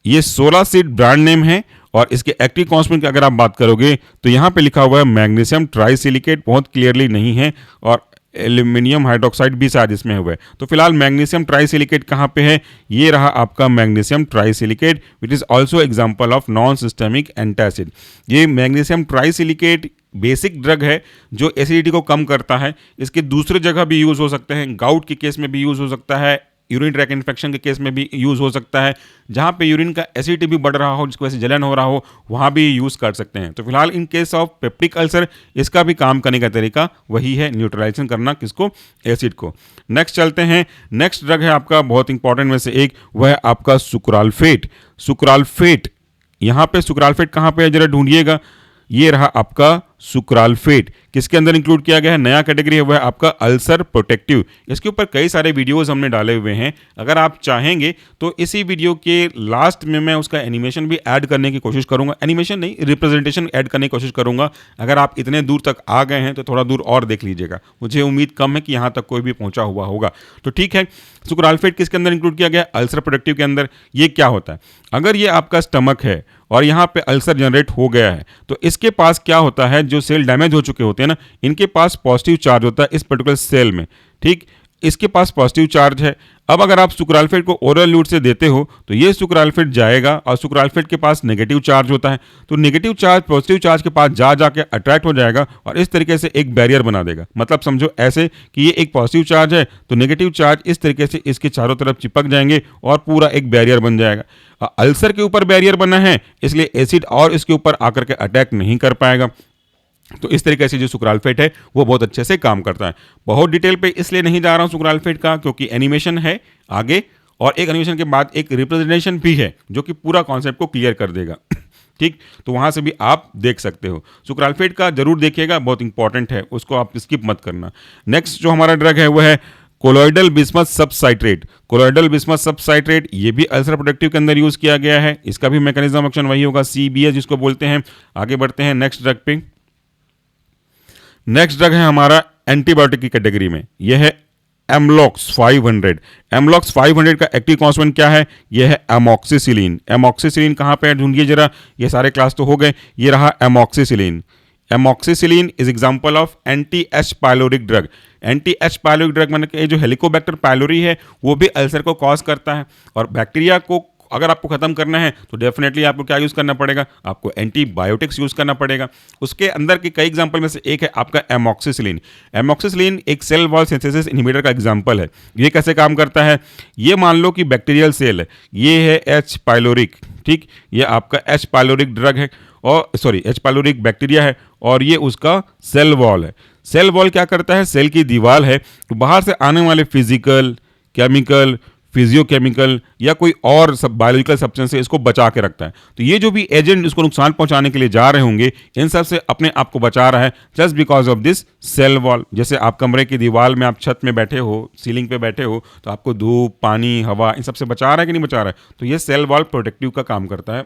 ये सोलासिड ब्रांड नेम है और इसके एक्टिव कॉन्स्टेंट की अगर आप बात करोगे तो यहाँ पे लिखा हुआ है मैग्नीशियम ट्राइसिलिकेट, बहुत क्लियरली नहीं है, और एल्यूमिनियम हाइड्रोक्साइड भी शायद इसमें हुआ है। तो फिलहाल मैग्नीशियम ट्राइसिलिकेट कहाँ पे है? ये रहा आपका magnesium trisilicate, which is also example of non systemic antacid. ये मैग्नीशियम ट्राइसिलिकेट बेसिक ड्रग है जो एसिडिटी को कम करता है। इसके दूसरे जगह भी यूज़ हो सकते हैं, गाउट के केस में भी यूज़ हो सकता है, यूरिन ट्रैक इन्फेक्शन के केस में भी यूज़ हो सकता है, जहाँ पे यूरिन का एसिडिटी भी बढ़ रहा हो, जिसकी वजह से जलन हो रहा हो, वहाँ भी यूज़ कर सकते हैं। तो फिलहाल in case of peptic ulcer इसका भी काम करने का तरीका वही है, न्यूट्रलाइजेशन करना किसको? एसिड को। नेक्स्ट चलते हैं, नेक्स्ट ड्रग है आपका बहुत इंपॉर्टेंट में से एक, वह है आपका सुक्राल्फेट। सुक्राल्फेट, यहाँ पे सुक्राल्फेट कहाँ पे है जरा ढूंढिएगा। ये रहा आपका सुक्राल्फेट, किसके अंदर इंक्लूड किया गया है? नया कैटेगरी है, वह है आपका अल्सर प्रोटेक्टिव। इसके ऊपर कई सारे वीडियोस हमने डाले हुए हैं, अगर आप चाहेंगे तो इसी वीडियो के लास्ट में मैं उसका एनिमेशन भी ऐड करने की कोशिश करूंगा, एनिमेशन नहीं, रिप्रेजेंटेशन ऐड करने की कोशिश करूंगा। अगर आप इतने दूर तक आ गए हैं तो थोड़ा दूर और देख लीजिएगा, मुझे उम्मीद कम है कि यहाँ तक कोई भी पहुँचा हुआ होगा। तो ठीक है, सुक्राल्फेट किसके अंदर इंक्लूड किया गया? अल्सर प्रोटेक्टिव के अंदर। ये क्या होता है? अगर ये आपका स्टमक है और यहाँ पे अल्सर जनरेट हो गया है तो इसके पास क्या होता है, जो सेल डैमेज हो चुके होते हैं ना, इनके पास पॉजिटिव चार्ज होता है इस पर्टिकुलर सेल में, ठीक, इसके पास पॉजिटिव चार्ज है। अब अगर आप सुक्राल्फेट को ओरल रूट से देते हो तो ये सुक्राल्फेट जाएगा और सुक्राल्फेट के पास नेगेटिव चार्ज होता है, तो नेगेटिव चार्ज पॉजिटिव चार्ज के पास जाके अट्रैक्ट हो जाएगा और इस तरीके से एक बैरियर बना देगा। मतलब समझो ऐसे कि ये एक पॉजिटिव चार्ज है तो नेगेटिव चार्ज इस तरीके से इसके चारों तरफ चिपक जाएंगे और पूरा एक बैरियर बन जाएगा। अल्सर के ऊपर बैरियर बना है इसलिए एसिड और इसके ऊपर आकर के अटैक नहीं कर पाएगा। तो इस तरीके से जो सुक्राल्फेट है वो बहुत अच्छे से काम करता है। बहुत डिटेल पे इसलिए नहीं जा रहा हूँ सुक्राल्फेट का, क्योंकि एनिमेशन है आगे और एक एनिमेशन के बाद एक रिप्रेजेंटेशन भी है जो कि पूरा कॉन्सेप्ट को क्लियर कर देगा। ठीक, तो वहाँ से भी आप देख सकते हो। सुक्राल्फेट का जरूर देखिएगा, बहुत इंपॉर्टेंट है, उसको आप स्किप मत करना। नेक्स्ट जो हमारा ड्रग है वो है कोलोइडल बिस्मथ सबसाइट्रेट। कोलोइडल बिस्मथ सबसाइट्रेट ये भी अल्सर प्रोटेक्टिव के अंदर यूज किया गया है, इसका भी मैकेनिज्म एक्शन वही होगा, CBS जिसको बोलते हैं। आगे बढ़ते हैं नेक्स्ट ड्रग पे। नेक्स्ट ड्रग है हमारा एंटीबायोटिक की कैटेगरी में, यह है एमलॉक्स 500। एमलॉक्स 500 का एक्टिव कॉन्स्टेंट क्या है? यह है एमॉक्सिसिलिन। एमॉक्सिसिलिन कहाँ पे है ढूंढिए जरा, ये सारे क्लास तो हो गए, ये रहा amoxicillin. Amoxicillin is example of anti H pyloric drug. Anti H pyloric drug मतलब जो हेलिकोबैक्टर पायलोरी है वो भी अल्सर को कॉज करता है, और बैक्टीरिया को अगर आपको खत्म करना है तो डेफिनेटली आपको क्या यूज़ करना पड़ेगा? आपको एंटीबायोटिक्स यूज़ करना पड़ेगा। उसके अंदर के कई एग्जांपल में से एक है आपका एमॉक्सिसिलिन। एमॉक्सिसिलिन एक सेल वॉल सिंथेसिस इनहिबिटर का एग्जांपल है। ये कैसे काम करता है? ये मान लो कि बैक्टीरियल सेल है, ये है एच पायलोरिक, ठीक, ये आपका एच पायलोरिक ड्रग है और एच पायलोरिक बैक्टीरिया है और ये उसका सेल वॉल है। सेल वॉल क्या करता है, सेल की दीवार है तो बाहर से आने वाले फिजिकल, केमिकल, फिजियोकेमिकल या कोई और सब बायोलॉजिकल सब्सटेंस है इसको बचा के रखता है। तो ये जो भी एजेंट इसको नुकसान पहुंचाने के लिए जा रहे होंगे इन सब से अपने आप को बचा रहा है just because of this cell wall. जैसे आप कमरे की दीवार में, आप छत में बैठे हो, सीलिंग पे बैठे हो, तो आपको धूप, पानी, हवा इन सब से बचा रहा है कि नहीं बचा रहा है, तो ये सेल वॉल प्रोटेक्टिव का काम करता है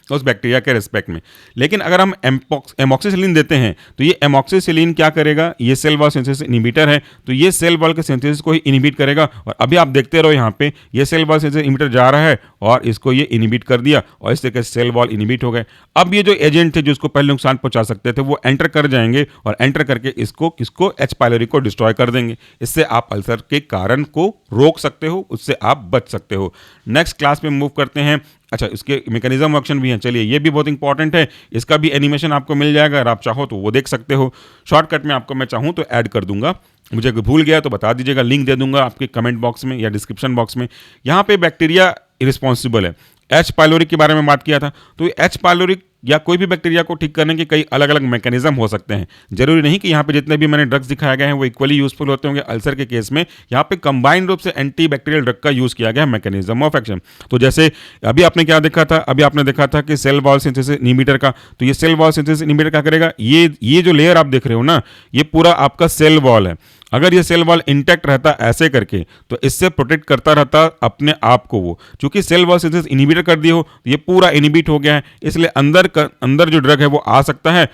उस बैक्टीरिया के रिस्पेक्ट में। लेकिन अगर हम एमॉक्सिसिलिन देते हैं तो ये एमॉक्सिसिलिन क्या करेगा, ये सेल वॉल सिंथेसिस इनहिबिटर है, तो ये सेल वॉल के सिंथेसिस को ही इनहिबिट करेगा। और अभी आप देखते रहो यहाँ पे ये सेल वॉल सिंथेसिस इनहिबिटर जा रहा है और इसको ये इनहिबिट कर दिया और इस तरीके से सेल वॉल इनहिबिट हो गए। अब ये जो एजेंट थे जो इसको पहले नुकसान पहुंचा सकते थे वो एंटर कर जाएंगे और एंटर करके इसको किसको, एच पायलोरी को डिस्ट्रॉय कर देंगे। इससे आप अल्सर के कारण को रोक सकते हो, उससे आप बच सकते हो। नेक्स्ट क्लास में मूव करते हैं। अच्छा, इसके मैकेनिज्म ऑफ भी हैं, चलिए ये भी बहुत इंपॉर्टेंट है, इसका भी एनिमेशन आपको मिल जाएगा, अगर आप चाहो तो वो देख सकते हो। शॉर्टकट में आपको मैं चाहूँ तो ऐड कर दूंगा, मुझे अगर भूल गया तो बता दीजिएगा, लिंक दे दूंगा आपके कमेंट बॉक्स में या डिस्क्रिप्शन बॉक्स में। यहाँ पे बैक्टीरिया रिस्पॉन्सिबल है, एच पायलोरी के बारे में बात किया था, तो एच पायलोरी या कोई भी बैक्टीरिया को ठीक करने के कई अलग अलग मैकेनिज्म हो सकते हैं। जरूरी नहीं कि यहाँ पे जितने भी मैंने ड्रग्स दिखाए गए हैं वो इक्वली यूजफुल होते होंगे अल्सर के केस में। यहाँ पे कंबाइंड रूप से एंटी बैक्टीरियल ड्रग का यूज किया गया है, मैकेनिज्म ऑफ एक्शन। तो जैसे अभी आपने क्या देखा था, अभी आपने देखा था कि सेल वॉल सिंथेसिस इनहिबिटर का, तो ये सेल वॉल सिंथेसिस इनहिबिटर क्या करेगा, ये जो लेयर आप देख रहे हो ना, ये पूरा आपका सेल वॉल है। अगर ये सेल वॉल इंटैक्ट रहता ऐसे करके तो इससे प्रोटेक्ट करता रहता अपने आप को वो, क्योंकि सेल वॉल सिंथेसिस इनहिबिटर कर दिए हो तो ये पूरा इनहिबिट हो गया है, इसलिए अंदर जो ड्रग है वो आ सकता है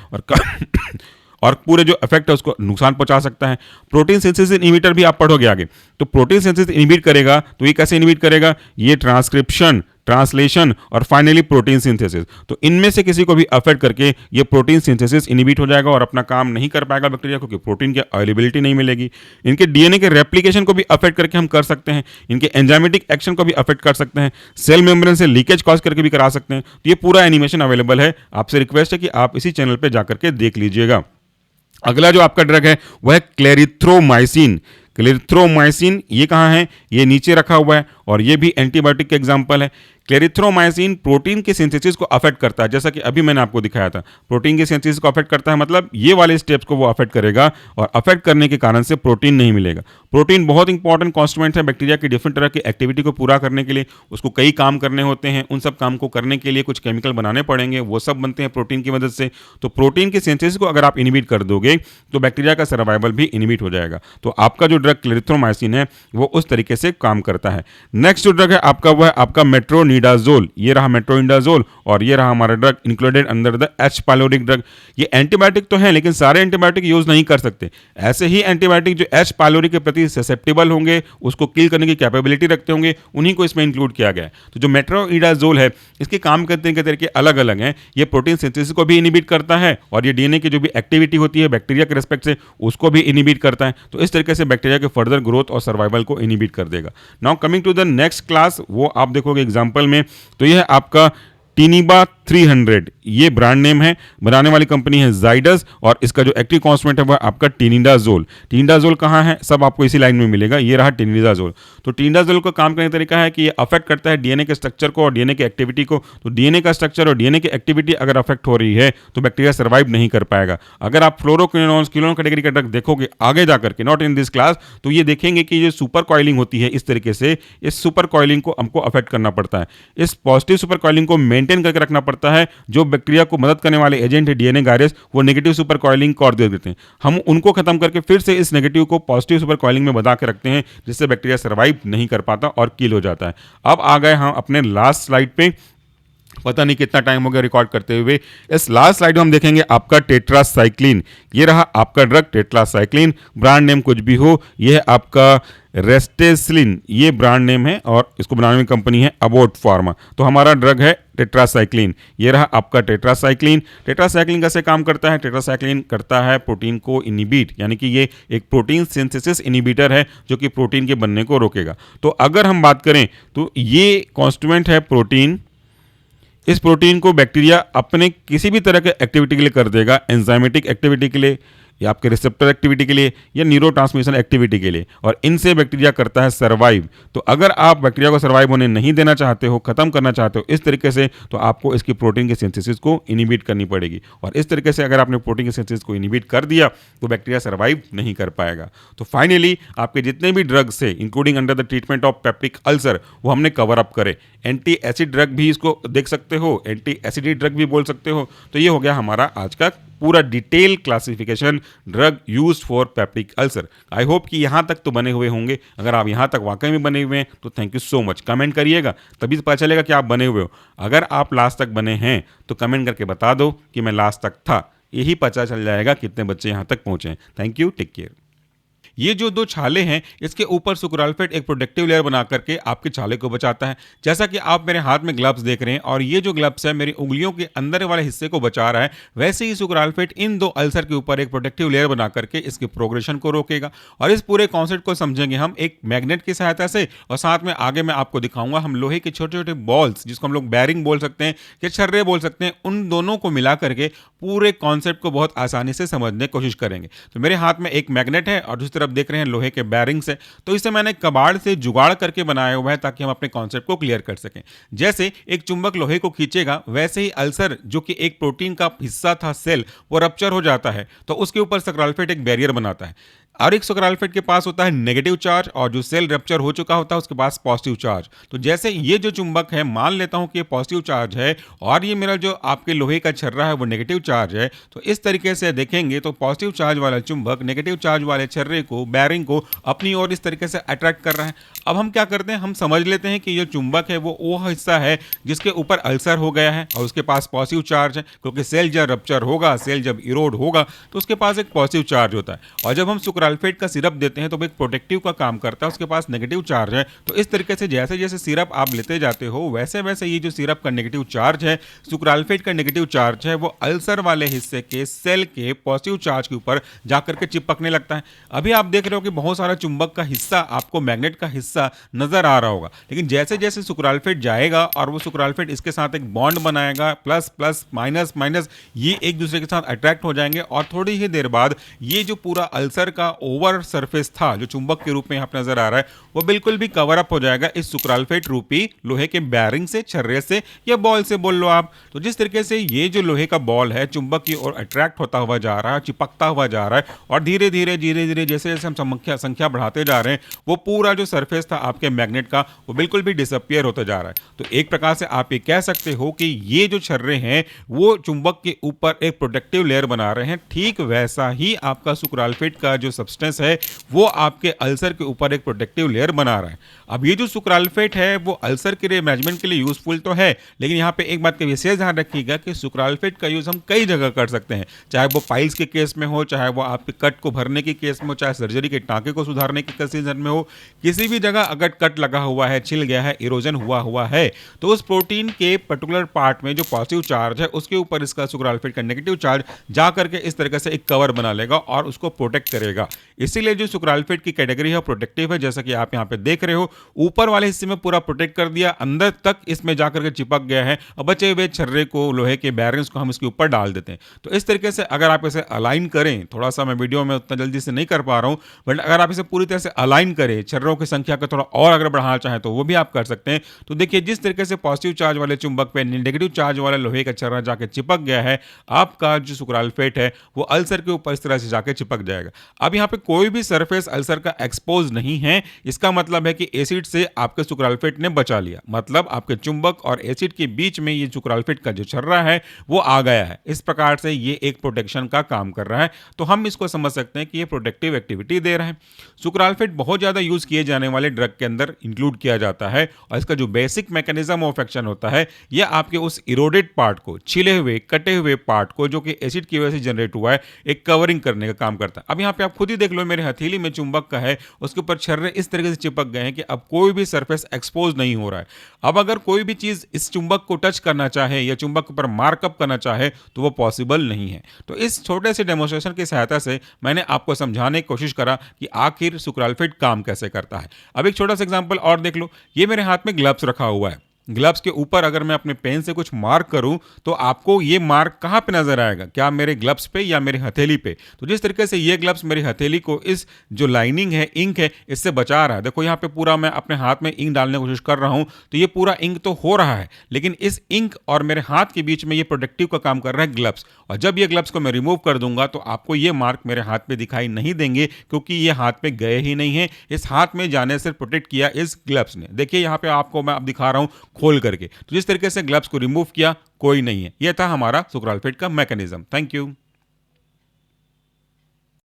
और पूरे जो इफेक्ट है उसको नुकसान पहुंचा सकता है। प्रोटीन सिंथेसिस इनहिबिटर भी आप पढ़ोगे आगे, तो प्रोटीन सिंथेसिस इनहिबिट करेगा, तो ये कैसे इनहिबिट करेगा, ये ट्रांसक्रिप्शन, ट्रांसलेशन और फाइनली प्रोटीन सिंथेसिस, तो इनमें से किसी को भी अफेक्ट करके ये प्रोटीन सिंथेसिस इनहिबिट हो जाएगा और अपना काम नहीं कर पाएगा बैक्टीरिया, क्योंकि प्रोटीन की अवेलेबिलिटी नहीं मिलेगी। इनके डीएनए के रेप्लिकेशन को भी अफेक्ट करके हम कर सकते हैं, इनके एंजाइमेटिक एक्शन को भी अफेक्ट कर सकते हैं, सेल मेम्ब्रेन से लीकेज कॉज करके भी करा सकते हैं। तो ये पूरा एनिमेशन अवेलेबल है, आपसे रिक्वेस्ट है कि आप इसी चैनल पर जाकर के देख लीजिएगा। अगला जो आपका ड्रग है वह है क्लेरिथ्रोमाइसिन। क्लेरिथ्रोमाइसिन ये कहाँ है, ये नीचे रखा हुआ है और ये भी एंटीबायोटिक के एग्जाम्पल है। क्लेरिथ्रोमाइसिन प्रोटीन के सिंथेसिस को अफेक्ट करता है, जैसा कि अभी मैंने आपको दिखाया था, प्रोटीन के सिंथेसिस को अफेक्ट करता है, मतलब ये वाले स्टेप्स को वो अफेक्ट करेगा और अफेक्ट करने के कारण से प्रोटीन नहीं मिलेगा। प्रोटीन बहुत इंपॉर्टेंट कॉन्स्टिट्यूएंट है बैक्टीरिया की डिफरेंट तरह की एक्टिविटी को पूरा करने के लिए, उसको कई काम करने होते हैं, उन सब काम को करने के लिए कुछ केमिकल बनाने पड़ेंगे, वो सब बनते हैं प्रोटीन की मदद से। तो प्रोटीन के सिंथेसिस को अगर आप इनहिबिट कर दोगे तो बैक्टीरिया का सर्वाइवल भी इनहिबिट हो जाएगा। तो आपका जो ड्रग क्लेरिथ्रोमाइसिन है वो उस तरीके से काम करता है। नेक्स्ट जो ड्रग है आपका वो है आपका मेट्रोनिडाजोल। ये रहा मेट्रोनिडाजोल और ये रहा हमारा drug included under the H pyloric drug. ये एंटीबायोटिक तो है लेकिन सारे एंटीबायोटिक यूज नहीं कर सकते। ऐसे ही एंटीबायोटिक जो एच पायलोरी के प्रति ससेप्टेबल होंगे, उसको किल करने की कैपेबिलिटी रखते होंगे, उन्हीं को इसमें इंक्लूड किया गया है। तो जो मेट्रोनिडाजोल है इसके काम करने के तरीके अलग अलग हैं। ये प्रोटीन सिंथेसिस को भी इनहिबिट करता है और ये डीएनए की जो भी एक्टिविटी होती है बैक्टीरिया के रिस्पेक्ट से उसको भी इनहिबिट करता है। तो इस तरीके से बैक्टीरिया के फर्दर ग्रोथ और सर्वाइवल को इनहिबिट कर देगा। Now coming to the next class, वो आप देखोगे एग्जांपल में, तो ये है आपका टीनिबा 300। ये ब्रांड नेम है, बनाने वाली कंपनी है जाइडस और इसका जो एक्टिव कॉन्स्टेंट है वह आपका टिनिडाजोल। टिनिडाजोल कहाँ है, सब आपको इसी लाइन में मिलेगा। ये रहा टिनिडाजोल। तो टिनिडाजोल का काम करने का तरीका है कि ये अफेक्ट करता है डीएनए के स्ट्रक्चर को और डीएनए की एक्टिविटी को। तो डीएनए का स्ट्रक्चर और डीएनए की एक्टिविटी अगर अफेक्ट हो रही है तो बैक्टीरिया सर्वाइव नहीं कर पाएगा। अगर आप फ्लोरोक्विनोन कैटेगरी का ड्रग देखोगे आगे जाकर के, नॉट इन दिस क्लास, तो ये देखेंगे कि ये सुपर कॉइलिंग होती है इस तरीके से, इस सुपर कॉइलिंग को हमको अफेक्ट करना पड़ता है। इस पॉजिटिव सुपर कॉइलिंग को मेंटेन करके रखना पड़ता है। जो बैक्टीरिया को मदद करने वाले एजेंट है डीएनए गायरस, वो नेगेटिव सुपर कॉइलिंग को और दे देते हैं। हम उनको खत्म करके फिर से इस नेगेटिव को पॉजिटिव सुपर कॉइलिंग में बधा के रखते हैं, जिससे बैक्टीरिया सर्वाइव नहीं कर पाता और किल हो जाता है। अब आ गए हम अपने लास्ट स्लाइड पे। पता नहीं कितना टाइम हो गया रिकॉर्ड करते हुए। इस लास्ट स्लाइड में हम देखेंगे आपका टेट्रासाइक्लिन। ये रहा आपका ड्रग टेट्रासाइक्लिन, ब्रांड नेम कुछ भी हो। ये है आपका रेस्टेसिलिन, ये ब्रांड नेम है और इसको बनाने में कंपनी है अबोट फार्मा। तो हमारा ड्रग है टेट्रासाइक्लिन। ये रहा आपका टेट्रासाइक्लिन। टेट्रासाइक्लिन कैसे काम करता है, टेट्रासाइक्लिन करता है प्रोटीन को इनहिबिट, यानी कि ये एक प्रोटीन सिंथेसिस इनहिबिटर है जो कि प्रोटीन के बनने को रोकेगा। तो अगर हम बात करें तो ये कॉन्स्टिट्यूएंट है प्रोटीन। इस प्रोटीन को बैक्टीरिया अपने किसी भी तरह के एक्टिविटी के लिए कर देगा, एंजाइमेटिक एक्टिविटी के लिए, या आपके रिसेप्टर एक्टिविटी के लिए या न्यूरोट्रांसमिशन एक्टिविटी के लिए, और इनसे बैक्टीरिया करता है सर्वाइव। तो अगर आप बैक्टीरिया को सर्वाइव होने नहीं देना चाहते हो, खत्म करना चाहते हो इस तरीके से, तो आपको इसकी प्रोटीन के सिंथेसिस को इनिबिट करनी पड़ेगी। और इस तरीके से अगर आपने प्रोटीन के सिंथेसिस को इनिबिट कर दिया तो बैक्टीरिया सर्वाइव नहीं कर पाएगा। तो फाइनली आपके जितने भी ड्रग्स है including under the treatment of peptic ulcer, वो हमने कवर अप करे। एंटी एसिड ड्रग भी इसको देख सकते हो, एंटी एसिडिक ड्रग भी बोल सकते हो। तो ये हो गया हमारा आज का पूरा detail classification drug used for peptic ulcer. I hope कि यहाँ तक तो बने हुए होंगे। अगर आप यहाँ तक वाकई में बने हुए हैं तो thank you so much. Comment करिएगा, तभी तो पता चलेगा कि आप बने हुए हो। अगर आप लास्ट तक बने हैं तो कमेंट करके बता दो कि मैं लास्ट तक था, यही पता चल जाएगा कितने बच्चे यहाँ तक पहुँचे हैं। Thank you, take care. ये जो दो छाले हैं इसके ऊपर सुक्राल्फेट एक प्रोटेक्टिव लेयर बना करके आपके छाले को बचाता है। जैसा कि आप मेरे हाथ में ग्लव्स देख रहे हैं और ये जो ग्लव्स है मेरी उंगलियों के अंदर वाले हिस्से को बचा रहा है, वैसे ही सुक्राल्फेट इन दो अल्सर के ऊपर एक प्रोटेक्टिव लेयर बना करके इसके प्रोग्रेशन को रोकेगा। और इस पूरे कॉन्सेप्ट को समझेंगे हम एक मैग्नेट की सहायता से, और साथ में आगे मैं आपको दिखाऊंगा हम लोहे के छोटे छोटे बॉल्स, जिसको हम लोग बैरिंग बोल सकते हैं या छर्रे बोल सकते हैं, उन दोनों को मिला करके पूरे कॉन्सेप्ट को बहुत आसानी से समझने की कोशिश करेंगे। तो मेरे हाथ में एक मैग्नेट है और दूसरी तरफ देख रहे हैं लोहे के बैरिंग्स है। तो इसे मैंने कबाड़ से जुगाड़ करके बनाया हुआ है ताकि हम अपने कॉन्सेप्ट को क्लियर कर सकें। जैसे एक चुंबक लोहे को खींचेगा, वैसे ही अल्सर जो कि एक प्रोटीन का हिस्सा था सेल, वो रप्चर हो जाता है तो उसके ऊपर सुक्राल्फेट एक बैरियर बनाता है। और एक सुक्राल्फेट के पास होता है नेगेटिव चार्ज और जो सेल रप्चर हो चुका होता है उसके पास पॉजिटिव चार्ज। तो जैसे ये जो चुंबक है, मान लेता हूं कि ये पॉजिटिव चार्ज है और ये मेरा जो आपके लोहे का छर्रा है वो नेगेटिव चार्ज है, तो इस तरीके से देखेंगे तो पॉजिटिव चार्ज वाला चुंबक नेगेटिव चार्ज वाले छर्रे को, बैरिंग को अपनी ओर इस तरीके से अट्रैक्ट कर रहा है। अब हम क्या करते हैं, हम समझ लेते हैं कि ये चुंबक है वो हिस्सा है जिसके ऊपर अल्सर हो गया है और उसके पास पॉजिटिव चार्ज है, क्योंकि सेल जब रप्चर होगा, सेल जब इरोड होगा तो उसके पास एक पॉजिटिव चार्ज होता है। और जब हम सुक्राल्फेट का सिरप देते हैं तो वो एक प्रोटेक्टिव का काम करता है, उसके पास नेगेटिव चार्ज है। तो इस तरीके से जैसे जैसे सिरप आप लेते जाते हो वैसे वैसे ये जो सिरप का नेगेटिव चार्ज है, सुक्राल्फेट का नेगेटिव चार्ज है, वो अल्सर वाले हिस्से के सेल के पॉजिटिव चार्ज के ऊपर जाकर के चिपकने लगता है। अभी आप देख रहे हो कि बहुत सारा चुंबक का हिस्सा, आपको मैग्नेट का हिस्सा नजर आ रहा होगा, लेकिन जैसे जैसे सुक्राल्फेट जाएगा और वो सुक्राल्फेट इसके साथ एक बॉन्ड बनाएगा, प्लस प्लस माइनस माइनस, ये एक दूसरे के साथ अट्रैक्ट हो जाएंगे और थोड़ी ही देर बाद ये जो पूरा अल्सर का ओवर सरफेस था जो चुंबक के रूप में यहाँ पे नजर आ रहा है, वो बिल्कुल भी कवर अप हो जाएगा इस सुक्राल्फेट रूपी लोहे के बैरिंग से, छर्रे से या बॉल से बोल लो आप। तो जिस तरीके से ये जो लोहे का बॉल है चुंबक की ओर अट्रैक्ट होता हुआ जा रहा है, चिपकता हुआ जा रहा है, और धीरे धीरे जैसे जैसे हम संख्या बढ़ाते जा रहे हैं, वो पूरा जो सरफेस था आपके मैग्नेट का वो बिल्कुल भी डिसअपियर होता जा रहा है। तो एक प्रकार से आप ये कह सकते हो कि ये जो छर्रे हैं वो चुंबक के ऊपर एक प्रोटेक्टिव लेयर बना रहे हैं। ठीक वैसा ही आपका सुक्राल्फेट का जो सब्सटेंस है वो आपके अल्सर के ऊपर एक प्रोटेक्टिव लेयर बना रहा है। अब ये जो सुक्राल्फेट है वो अल्सर के लिए मैनेजमेंट के लिए यूजफुल तो है, लेकिन यहाँ पे एक बात का विशेष ध्यान रखिएगा कि सुक्राल्फेट का यूज हम कई जगह कर सकते हैं, चाहे वो पाइल्स के केस में हो, चाहे वो आपके कट को भरने के केस में हो, चाहे सर्जरी के टांके को सुधारने के कंसीजन में हो। किसी भी जगह अगर कट लगा हुआ है, छिल गया है, इरोजन हुआ है, तो उस प्रोटीन के पर्टिकुलर पार्ट में जो पॉजिटिव चार्ज है उसके ऊपर इसका सुक्राल्फेट का नेगेटिव चार्ज जा करके इस तरीके से एक कवर बना लेगा और उसको प्रोटेक्ट करेगा। इसीलिए जो सुक्राल्फेट की कैटेगरी है प्रोटेक्टिव है, जैसा कि आप यहाँ पे देख रहे हो, ऊपर वाले हिस्से में पूरा प्रोटेक्ट कर दिया, अंदर तक इसमें जाकर के चिपक गया है और बचे हुए छर्रे को, लोहे के बैरिंग्स को हम इसके ऊपर डाल देते हैं। तो इस तरीके से अगर आप इसे अलाइन करें, थोड़ा सा मैं वीडियो में उतना जल्दी से नहीं कर पा रहा हूं, बट अगर आप इसे पूरी तरह से अलाइन करें, छर्रों की संख्या को थोड़ा और अगर बढ़ाना चाहें तो वो भी आप कर सकते हैं। तो देखिए जिस तरीके से पॉजिटिव चार्ज वाले चुंबक पे नेगेटिव चार्ज वाला लोहे का छर्रा जाके चिपक गया है, आपका जो सुक्राल्फेट है वो अल्सर के ऊपर इस तरह से जाके चिपक जाएगा। अब यहाँ पे कोई भी सरफेस अल्सर का एक्सपोज नहीं है, इसका मतलब है कि एसिड से आपके सुक्राल्फेट ने बचा लिया, मतलब आपके चुंबक और एसिड के बीच में ये सुक्राल्फेट का जो छर्रा है वो आ गया है। इस प्रकार से ये एक प्रोटेक्शन का काम कर रहा है। तो हम इसको समझ सकते हैं कि ये प्रोटेक्टिव एक्टिविटी दे रहा है। सुक्राल्फेट बहुत ज्यादा यूज किए जाने वाले ड्रग के अंदर इंक्लूड किया जाता है और इसका जो बेसिक मैकेनिज्म ऑफ एक्शन होता है यह आपके उस इरोडेड पार्ट को, छिले हुए कटे हुए पार्ट को जो कि एसिड की वजह से जनरेट हुआ है, एक कवरिंग करने का काम करता है। अब यहाँ पे आप खुद ही देख लो, मेरे हथेली में चुंबक का है, उसके ऊपर छर्रे इस तरीके से चिपक गए हैं कि अब कोई भी सरफेस एक्सपोज नहीं हो रहा है। अब अगर कोई भी चीज इस चुंबक को टच करना चाहे या चुंबक पर मार्कअप करना चाहे तो वो पॉसिबल नहीं है। तो इस छोटे से डेमोन्स्ट्रेशन की सहायता से मैंने आपको समझाने की कोशिश करा कि आखिर सुक्राल्फेट काम कैसे करता है। अब एक छोटा सा एग्जांपल और देख लो, ये मेरे हाथ में ग्लव्स रखा हुआ है। ग्लव्स के ऊपर अगर मैं अपने पेन से कुछ मार्क करूं तो आपको ये मार्क कहाँ पे नजर आएगा, क्या मेरे ग्लव्स पे या मेरी हथेली पे। तो जिस तरीके से ये ग्लव्स मेरी हथेली को इस जो लाइनिंग है, इंक है, इससे बचा रहा है। देखो यहाँ पे पूरा मैं अपने हाथ में इंक डालने की कोशिश कर रहा हूं तो ये पूरा इंक तो हो रहा है, लेकिन इस इंक और मेरे हाथ के बीच में ये प्रोटेक्टिव का काम कर रहा है ग्लव्स। और जब ये ग्लव्स को मैं रिमूव कर दूंगा तो आपको ये मार्क मेरे हाथ पे दिखाई नहीं देंगे, क्योंकि ये हाथ पे गए ही नहीं है। इस हाथ में जाने से प्रोटेक्ट किया इस ग्लव्स ने। देखिए यहाँ पे आपको मैं अब दिखा रहा हूँ खोल करके। तो जिस तरीके से ग्लव्स को रिमूव किया, कोई नहीं है। यह था हमारा सुक्राल फिट का मैकेनिज्म। Thank you.